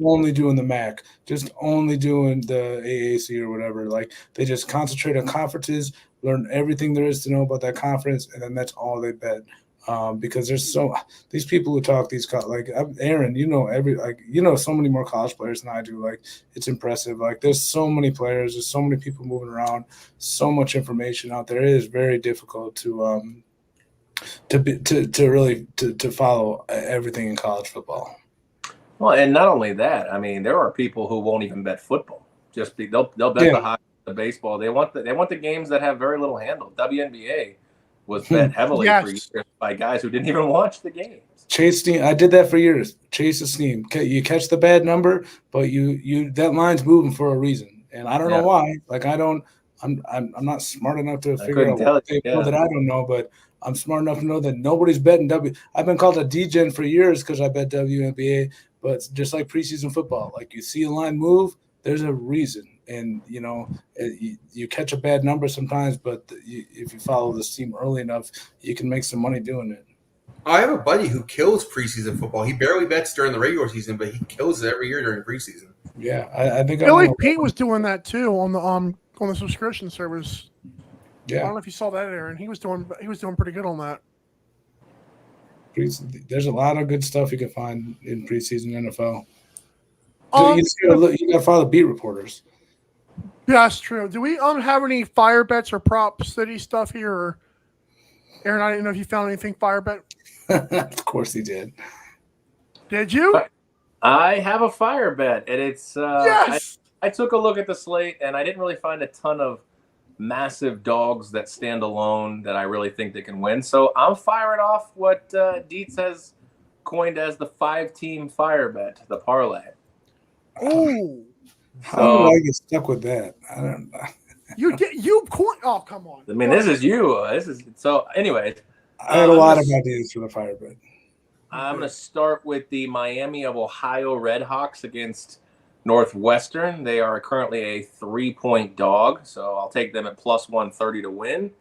only doing the MAC, just only doing the AAC or whatever. Like they just concentrate on conferences, learn everything there is to know about that conference, and then that's all they bet. Because there's these people who talk like Aaron, so many more college players than I do. Like it's impressive. Like there's so many players, there's so many people moving around, so much information out there. It is very difficult to really follow everything in college football. Well, and not only that, I mean, there are people who won't even bet football. They'll bet the hockey, the baseball. They want the games that have very little handle. WNBA was bet heavily for years by guys who didn't even watch the games. Chase steam. I did that for years. Chase the steam. You catch the bad number, but you that line's moving for a reason, and I don't know why. Like I'm not smart enough to figure out what they know that I don't know, but I'm smart enough to know that nobody's betting I've been called a DGen for years because I bet WNBA, but just like preseason football, like you see a line move, there's a reason. And, you catch a bad number sometimes, but if you follow the team early enough, you can make some money doing it. I have a buddy who kills preseason football. He barely bets during the regular season, but he kills it every year during preseason. Yeah, I think Billy Pete was doing that too on the subscription service. Yeah, I don't know if you saw that, Aaron. He was doing pretty good on that. There's a lot of good stuff you can find in preseason NFL. Um, You got to follow the beat reporters. Yeah, that's true. Do we have any fire bets or prop city stuff here? Or Aaron, I didn't know if you found anything fire bet. Of course he did. Did you? I have a fire bet, and it's Yes. I took a look at the slate, and I didn't really find a ton of massive dogs that stand alone that I really think they can win. So I'm firing off what Dietz has coined as the 5-team fire bet, the parlay. Oh, How did I get stuck with that? I don't know. you coin. Oh, come on. I mean, this is you. This is so. Anyways, I had a lot of ideas for the fire bet. I'm going to start with the Miami of Ohio Redhawks against Northwestern. They are currently a 3-point dog, so I'll take them at plus 130 to win.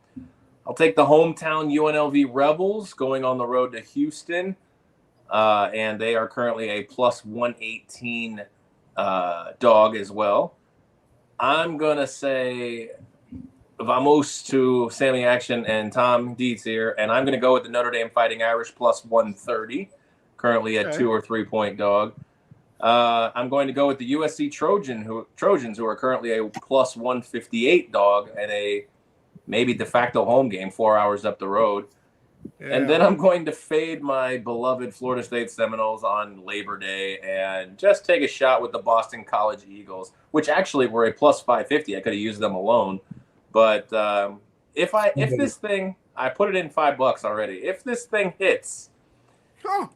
I'll take the hometown UNLV Rebels going on the road to Houston, and they are currently a plus 118 dog as well. I'm going to say vamos to Sammy Action and Tom Dietz here, and I'm going to go with the Notre Dame Fighting Irish plus 130, currently at 2 or 3 point dog. I'm going to go with the USC Trojans, who are currently a plus 158 dog at a maybe de facto home game 4 hours up the road. Yeah. And then I'm going to fade my beloved Florida State Seminoles on Labor Day and just take a shot with the Boston College Eagles, which actually were a plus 550. I could have used them alone. But if this thing, I put it in $5 already. If this thing hits,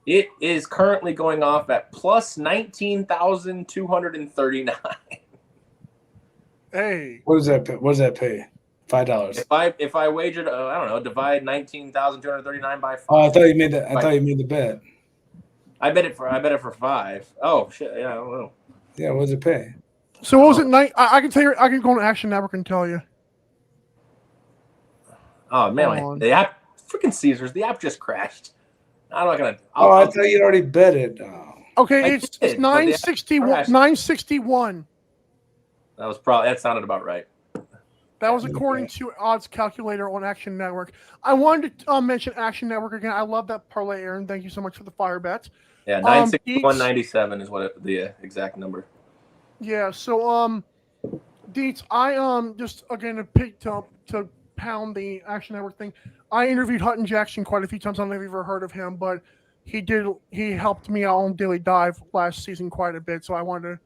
it is currently going off at plus 19,239. Hey, what does that pay? $5. If I wagered, I don't know, divide 19,239 by 5. Oh, I thought you made that. I thought you made the bet. I bet it for 5. Oh shit! Yeah, I don't know. Yeah, what does it pay? So what was it? I can tell you. I can go on Action Network and tell you. Oh man, the app, freaking Caesars, the app just crashed. I'm not gonna. I thought you already bet it. Okay, it's 961. 961. That sounded about right. That was according to odds calculator on Action Network. I wanted to mention Action Network again. I love that parlay, Aaron. Thank you so much for the fire bet. Yeah, 961.97 is what the exact number. Yeah. So Dietz, I just again to pound the Action Network thing. I interviewed Hutton Jackson quite a few times. I don't know if you've ever heard of him, but he helped me out on Daily Dive last season quite a bit. So I wanted to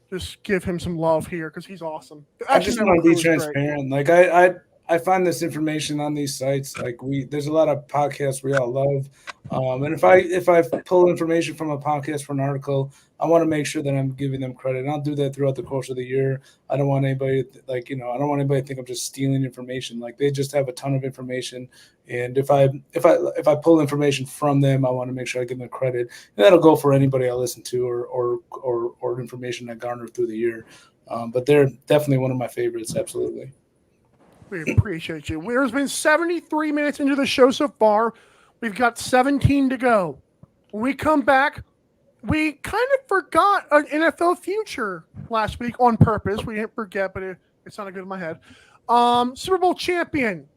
just give him some love here because he's awesome. I just want to be transparent. Like I find this information on these sites. Like there's a lot of podcasts we all love, and if I pull information from a podcast for an article, I want to make sure that I'm giving them credit. And I'll do that throughout the course of the year. I don't want anybody I don't want anybody to think I'm just stealing information. Like they just have a ton of information, and if I pull information from them, I want to make sure I give them credit. And that'll go for anybody I listen to or information I garner through the year. But they're definitely one of my favorites. Absolutely. We appreciate you. There's been 73 minutes into the show so far. We've got 17 to go. When we come back, we kind of forgot an NFL future last week on purpose. We didn't forget, but it sounded good in my head. Super Bowl champion.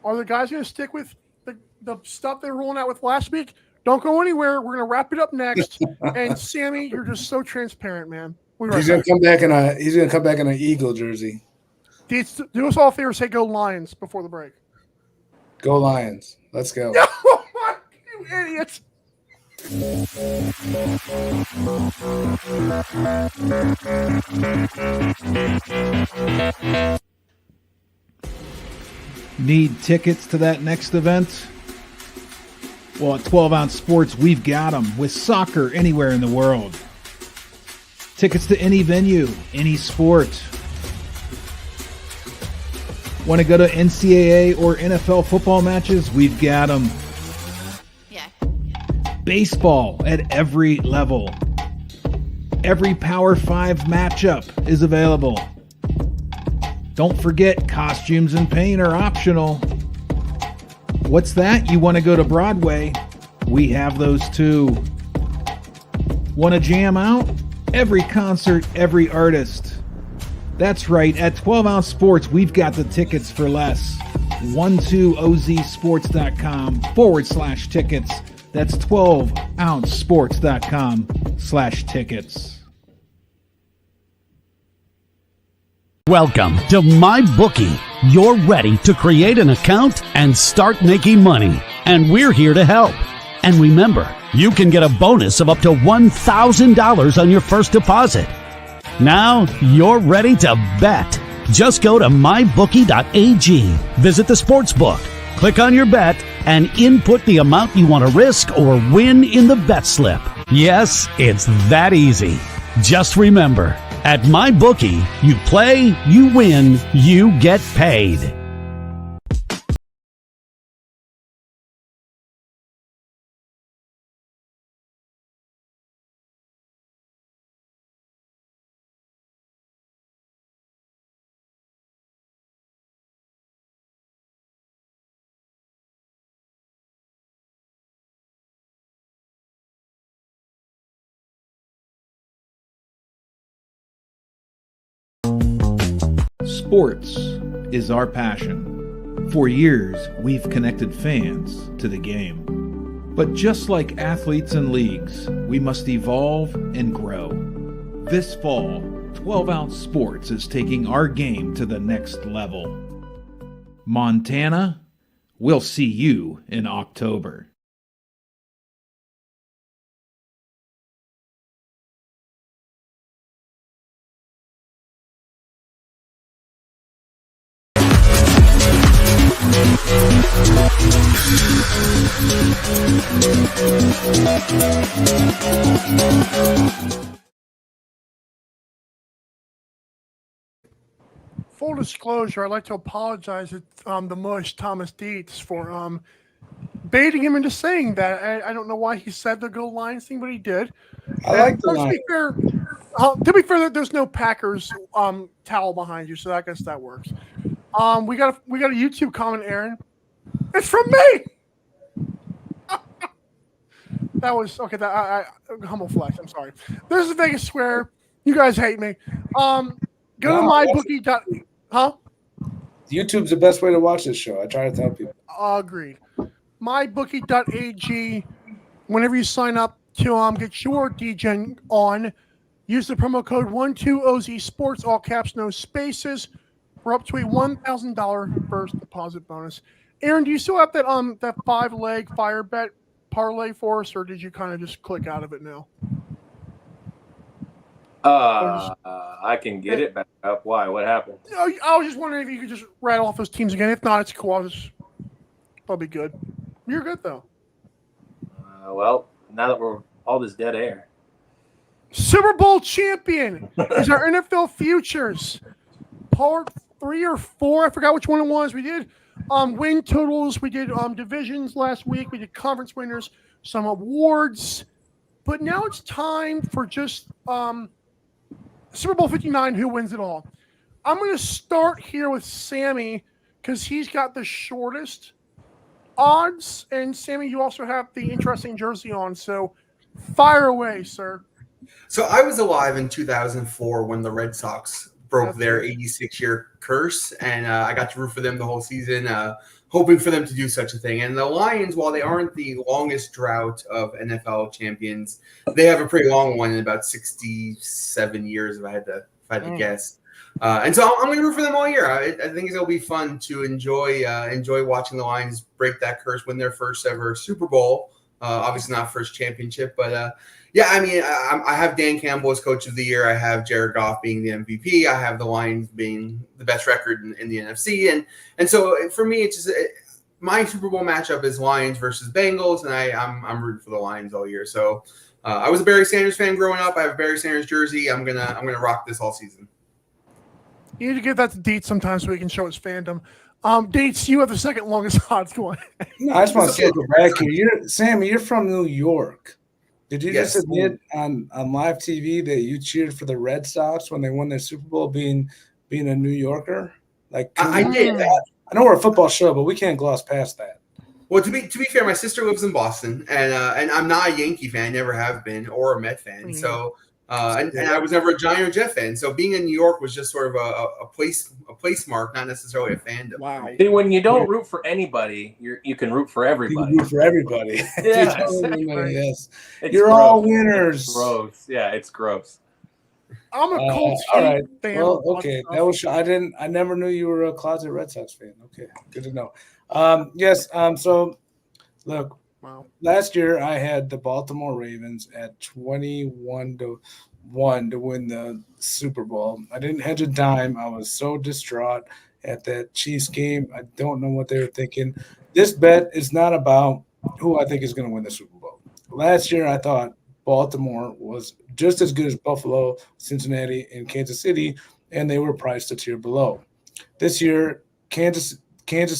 Are the guys going to stick with the stuff they were rolling out with last week? Don't go anywhere. We're going to wrap it up next. And Sammy, you're just so transparent, man. He's going to come back in an Eagle jersey. Do us all a favor, say go Lions before the break. Go Lions. Let's go. You idiots. Need tickets to that next event? Well, at 12 Ounce Sports, we've got them with soccer anywhere in the world. Tickets to any venue, any sport. Want to go to NCAA or NFL football matches? We've got them. Yeah. Baseball at every level. Every Power 5 matchup is available. Don't forget, costumes and paint are optional. What's that? You want to go to Broadway? We have those too. Want to jam out? Every concert, every artist. That's right, at 12 Ounce Sports, we've got the tickets for less. 12ozsports.com/tickets. That's 12ouncesports.com/tickets. Welcome to MyBookie. You're ready to create an account and start making money. And we're here to help. And remember, you can get a bonus of up to $1,000 on your first deposit. Now you're ready to bet. Just go to mybookie.ag, visit the sportsbook, click on your bet, and input the amount you want to risk or win in the bet slip. Yes, it's that easy. Just remember, at MyBookie, you play, you win, you get paid. Sports is our passion. For years, we've connected fans to the game. But just like athletes and leagues, we must evolve and grow. This fall, 12-Ounce Sports is taking our game to the next level. Montana, we'll see you in October. Full disclosure, I'd like to apologize to the mush Thomas Dietz for baiting him into saying that. I don't know why he said the Go Lions thing, but he did. I like the To line. be fair, there's no Packers towel behind you, so I guess that works. We got a YouTube comment, Aaron. It's from me. That was okay. I humble flex. I'm sorry. This is Vegas Square. You guys hate me. Go to mybookie. Huh? YouTube's the best way to watch this show. I try to tell people. Agreed. Mybookie.ag. Whenever you sign up to get your DGen on, use the promo code 12OZ Sports, all caps, no spaces. We're up to a $1,000 first deposit bonus. Aaron, do you still have that that 5-leg fire bet parlay for us, or did you kind of just click out of it now? I can get it back up. Why? What happened? I was just wondering if you could just rattle off those teams again. If not, it's cool. That'll be good. You're good though. Well, now that we're all this dead air. Super Bowl champion is our NFL futures. Part 3 or 4, I forgot which one it was. We did win totals. We did divisions last week. We did conference winners, some awards. But now it's time for just Super Bowl 59, who wins it all. I'm going to start here with Sammy because he's got the shortest odds. And Sammy, you also have the interesting jersey on. So fire away, sir. So I was alive in 2004 when the Red Sox broke their 86-year curse, and I got to root for them the whole season, hoping for them to do such a thing. And the Lions, while they aren't the longest drought of NFL champions, they have a pretty long one in about 67 years, if I had to guess. And so I'm going to root for them all year. I think it'll be fun to enjoy watching the Lions break that curse, win their first ever Super Bowl. Obviously not first championship, but yeah, I mean, I have Dan Campbell as coach of the year. I have Jared Goff being the MVP. I have the Lions being the best record in the NFC. And so for me, it's just my Super Bowl matchup is Lions versus Bengals, and I'm rooting for the Lions all year. So I was a Barry Sanders fan growing up. I have a Barry Sanders jersey. I'm gonna rock this all season. You need to give that to Dietz sometimes so he can show his fandom. Dietz, you have the second longest odds going. No, I just want to say back here. Sammy, you're from New York. Did you just admit on live TV that you cheered for the Red Sox when they won their Super Bowl being a New Yorker? Like I did that. I know we're a football show, but we can't gloss past that. Well, to be fair, my sister lives in Boston, and I'm not a Yankee fan, never have been, or a Met fan. So And I was never a Giant or Jet fan. So being in New York was just sort of a place mark, not necessarily a fandom. Wow. See, when you don't root for anybody, you can root for You everybody. can root for everybody. Yeah, Yes. It's You're gross. all winners. It's gross. Yeah, it's gross. I'm a Colts all right. fan. Well, okay. That was. I never knew you were a closet Red Sox fan. Okay, good to know. Yes. So, look. Wow. Last year, I had the Baltimore Ravens at 21-1 to win the Super Bowl. I didn't hedge a dime. I was so distraught at that Chiefs game. I don't know what they were thinking. This bet is not about who I think is going to win the Super Bowl. Last year, I thought Baltimore was just as good as Buffalo, Cincinnati, and Kansas City, and they were priced a tier below. This year, Kansas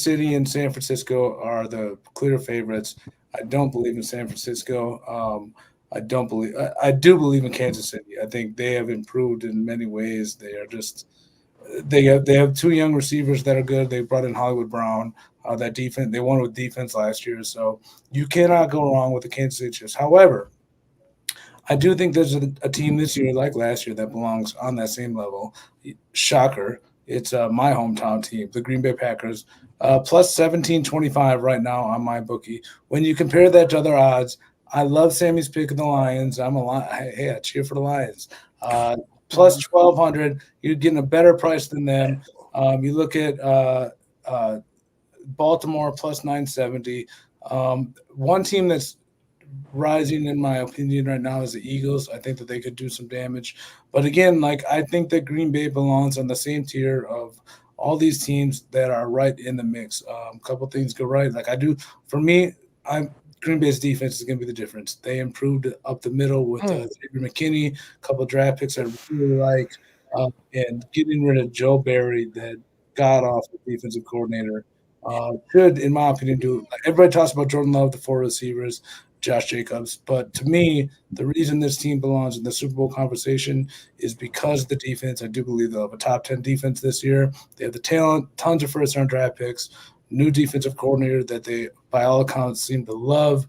City and San Francisco are the clear favorites. I don't believe in San Francisco. I do believe in Kansas City. I think they have improved in many ways. They are just they have two young receivers that are good. They brought in Hollywood Brown. That defense, they won with defense last year, so you cannot go wrong with the Kansas City Chiefs. However, I do think there's a team this year, like last year, that belongs on that same level. Shocker. It's my hometown team, the Green Bay Packers, plus 17.25 right now on my bookie. When you compare that to other odds, I love Sammy's pick of the Lions. Hey, I cheer for the Lions. Plus 1,200, you're getting a better price than them. You look at Baltimore plus 970. One team that's rising, in my opinion, right now is the Eagles. I think that they could do some damage. But again, I think that Green Bay belongs on the same tier of all these teams that are right in the mix. A couple things go right. For me, Green Bay's defense is going to be the difference. They improved up the middle with Xavier McKinney, a couple of draft picks I really like, and getting rid of Joe Barry, that god-awful defensive coordinator, could, in my opinion, do. Everybody talks about Jordan Love, the four receivers, Josh Jacobs. But to me, the reason this team belongs in the Super Bowl conversation is because of the defense. I do believe they'll have a top 10 defense this year. They have the talent, tons of first-round draft picks, new defensive coordinator that they, by all accounts, seem to love.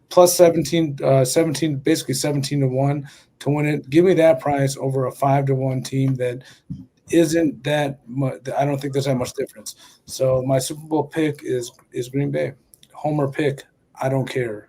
Plus 17, basically 17-1 to win it. Give me that price over a 5-1 team that isn't that much. I don't think there's that much difference. So my Super Bowl pick is Green Bay. Homer pick. I don't care.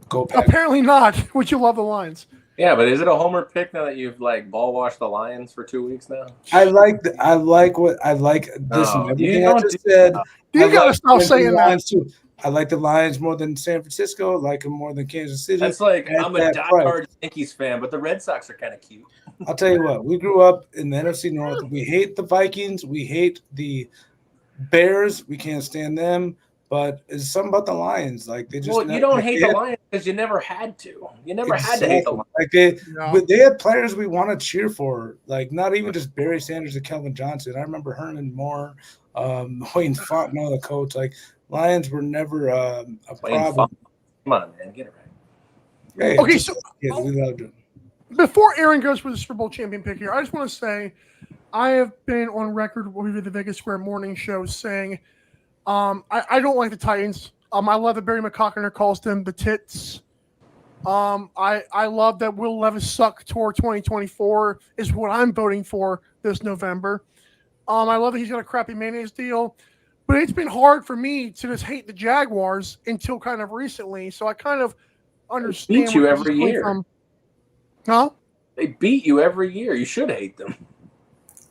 Go Packers. Apparently not. Would you love the Lions? Yeah, but is it a homer pick now that you've ball washed the Lions for 2 weeks now? I like this. Everything I just said. You gotta stop saying that. Too. I like the Lions more than San Francisco. I like them more than Kansas City. That's I'm a diehard Yankees fan, but the Red Sox are kind of cute. I'll tell you what. We grew up in the NFC North. We hate the Vikings. We hate the Bears. We can't stand them. But it's something about the Lions. You don't hate the Lions because you never had to. You never had to hate the Lions. They had players we want to cheer for. Not even just Barry Sanders and Kelvin Johnson. I remember Herman Moore, Wayne Fontenot, the coach. Lions were never a problem. Come on, man, get it right. Hey, okay, so we loved it. Before Aaron goes for the Super Bowl champion pick here, I just want to say I have been on record with the Vegas Square Morning Show saying I don't like the Titans. I love that Barry McCockiner calls them the tits. I love that Will Levis suck toward 2024 is what I'm voting for this November. I love that he's got a crappy mayonnaise deal. But it's been hard for me to just hate the Jaguars until kind of recently. So I kind of understand. They beat you every year. Huh? They beat you every year. You should hate them.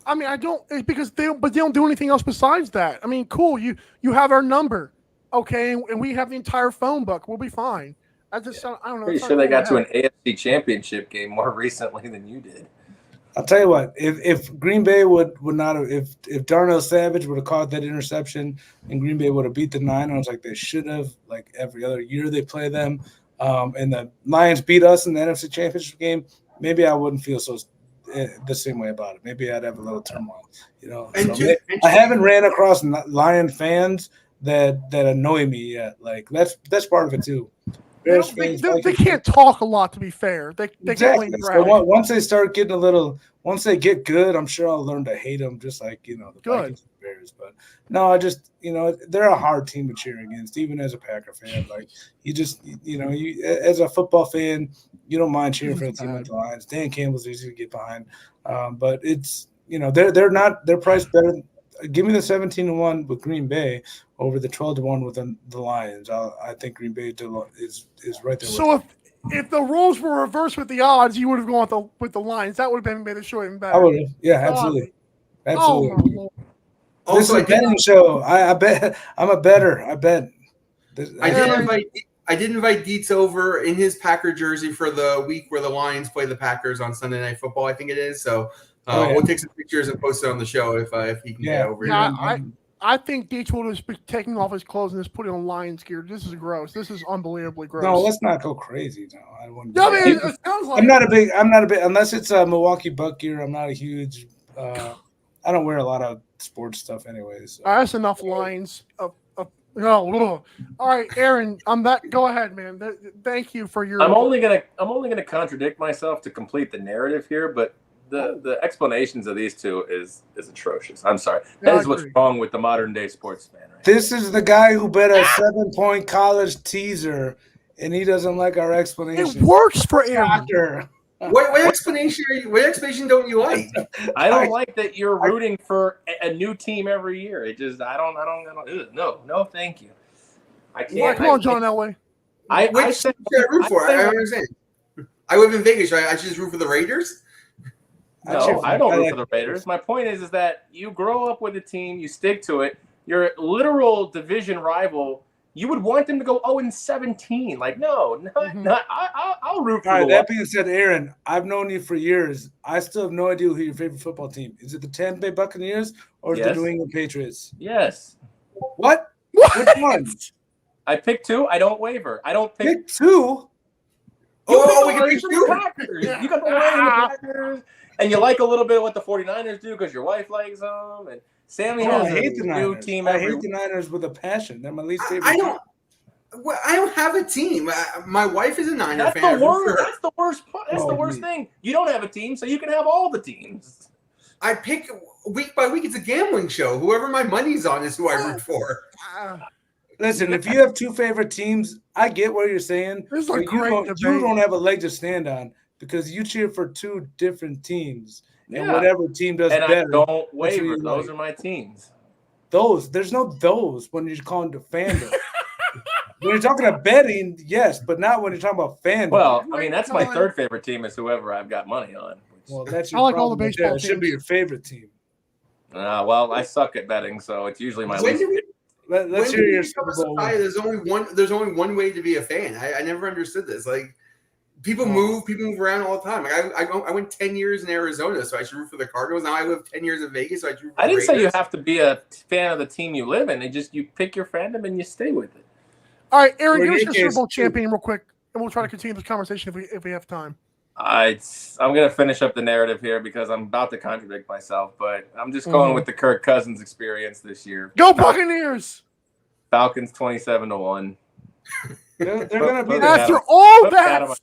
I mean, I don't. It's because they don't do anything else besides that. I mean, cool. You have our number, okay, and we have the entire phone book. We'll be fine. I don't know. Pretty sure they got to an AFC Championship game more recently than you did. I'll tell you what, if Green Bay would not have, if Darnell Savage would have caught that interception and Green Bay would have beat the Niners like they should have, like every other year they play them, and the Lions beat us in the NFC Championship game, maybe I wouldn't feel the same way about it. Maybe I'd have a little turmoil, I haven't ran across Lion fans that annoy me yet. That's part of it too. They can't talk a lot, to be fair. They exactly. Can once they start getting once they get good, I'm sure I'll learn to hate them. Just like the good. Bears. But no, I just they're a hard team to cheer against, even as a Packer fan. Like you as a football fan, you don't mind cheering for a team like the Lions. Dan Campbell's easy to get behind, but it's they're priced better. Give me the 17-1 with Green Bay over the 12-1 with the Lions. I think Green Bay is right there. So if the roles were reversed with the odds, you would have gone with the Lions. That would have made the show even better. I would have. Yeah, absolutely. Absolutely. Oh, This is a betting show. I bet. I'm a better. I bet. I did invite Dietz over in his Packer jersey for the week where the Lions play the Packers on Sunday Night Football, I think it is. So we'll take some pictures and post it on the show if he can get over here. I think Dietz would have been taking off his clothes and just putting on Lions gear. This is gross. This is unbelievably gross. No, let's not go crazy. No, I wouldn't. No, I mean, it sounds like I'm not a big unless it's a Milwaukee Buck gear. I'm not a huge. I don't wear a lot of sports stuff, anyways. So. That's enough Lions. All right, Aaron. Go ahead, man. Thank you for your. I'm only gonna contradict myself to complete the narrative here, but the explanations of these two is atrocious. I'm sorry. That is what's wrong with the modern day sports fan. Right? This is the guy who bet a 7-point college teaser, and he doesn't like our explanation. It works for Aaron. What explanation don't you like? I don't like that you're rooting for a new team every year. It just I don't no, thank you. I can't. Yeah, come on, John Elway. I root for. I understand. I live in Vegas. Right? I should just root for the Raiders. No, I don't root for the Raiders. My point is that you grow up with a team, you stick to it. Your literal division rival. You would want them to go 0-17. Like, no, I'll root for All right, them. that being said, Aaron, I've known you for years. I still have no idea who your favorite football team is. It the Tampa Bay Buccaneers or is it the New England Patriots? Yes. What? Which one? I pick two. I don't waver. I don't pick two. We can pick two. Packers. You got the Packers, and you like a little bit of what the 49ers do because your wife likes them, and Sammy has a new team. I hate the Niners with a passion. They're my least favorite. I don't have a team. My wife is a Niner fan. That's the worst. That's the worst thing. You don't have a team, so you can have all the teams. I pick week by week. It's a gambling show. Whoever my money's on is who I root for. Listen, if you have two favorite teams, I get what you're saying. You don't have a leg to stand on because you cheer for two different teams. And whatever team does and better. I don't waver. Those are my teams. There's no those when you're calling the fandom. When you're talking about betting, yes, but not when you're talking about fandom. Well, I mean, that's my third favorite team is whoever I've got money on. Well, that's your I like all the baseball teams. It should be your favorite team. Well, I suck at betting, so it's usually my least. Let's hear your Super Bowl. There's only one way to be a fan. I never understood this. Like, people move around all the time. Like I went 10 years in Arizona, so I should root for the Cardinals. Now I live 10 years in Vegas, so I should root for I didn't the say you Raiders. have to be a fan of the team you live in. You pick your fandom and you stay with it. All right, Aaron, give us your Super Bowl champion real quick, and we'll try to continue this conversation if we have time. I'm going to finish up the narrative here because I'm about to contradict myself, but I'm just going with the Kirk Cousins experience this year. Go Buccaneers! Falcons 27-1. They're going to be after all that.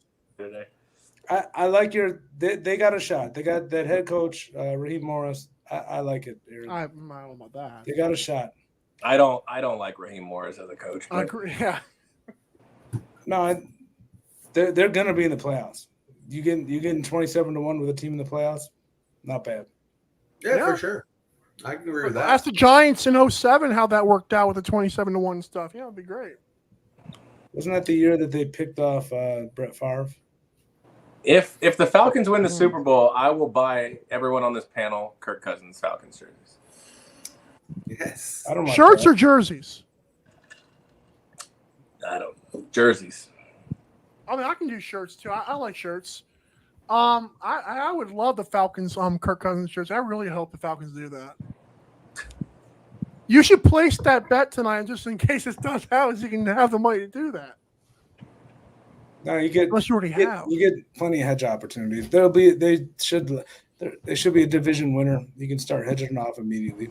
I like they got a shot. They got that head coach, Raheem Morris. I like it. I don't know about that. They got a shot. I don't like Raheem Morris as a coach. I agree. Yeah. No, they're gonna be in the playoffs. You getting 27-1 with a team in the playoffs? Not bad. Yeah, for sure. I can agree with that. Ask the Giants in 2007 how that worked out with the 27-1 stuff. Yeah, it'd be great. Wasn't that the year that they picked off Brett Favre? If the Falcons win the Super Bowl, I will buy everyone on this panel Kirk Cousins Falcons jerseys. Yes. I don't like shirts that. or jerseys? I don't know. Jerseys. I mean, I can do shirts too. I like shirts. I would love the Falcons Kirk Cousins jersey. I really hope the Falcons do that. You should place that bet tonight just in case it does happen, so you can have the money to do that. No, you get unless you already have. You get plenty of hedge opportunities. They should be a division winner. You can start hedging off immediately.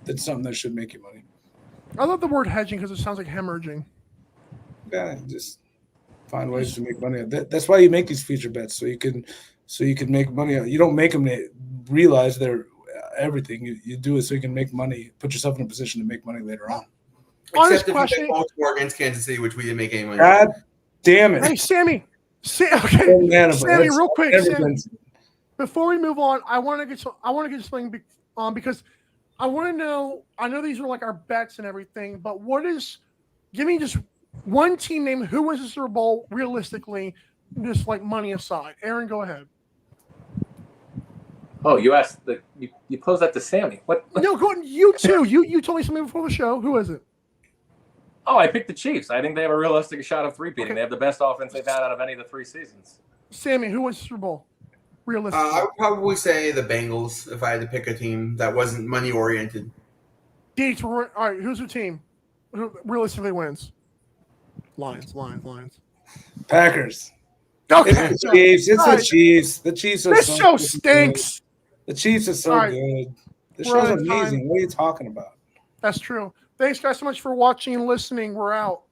That's something that should make you money. I love the word hedging because it sounds like hemorrhaging. Yeah, just find ways to make money. That's why you make these feature bets so you can make money. You don't make them to realize they're everything. You do it so you can make money, put yourself in a position to make money later on. Honest Except if question. you bet Baltimore against Kansas City, which we didn't make any money. God damn it. Hey, Sammy. Okay, Sammy, real quick. Sammy, before we move on, I want to get something because I want to know. I know these are like our bets and everything, but give me just one team name who wins the Super Bowl realistically, just like money aside. Aaron, go ahead. Oh, you asked you posed that to Sammy. What? No, go on. You too. You told me something before the show. Who is it? Oh, I picked the Chiefs. I think they have a realistic shot of three-peating. Okay. They have the best offense they've had out of any of the 3 seasons. Sammy, who wins the Super Bowl realistically? I would probably say the Bengals if I had to pick a team that wasn't money oriented. Deets, all right, who's your team? Who realistically wins? Lions. Packers. Okay. It's the Chiefs. It's All the Chiefs. The Chiefs are This so show good. stinks. The Chiefs are so All right. good. The We're show's out of time. amazing. What are you talking about? That's true. Thanks, guys, so much for watching and listening. We're out.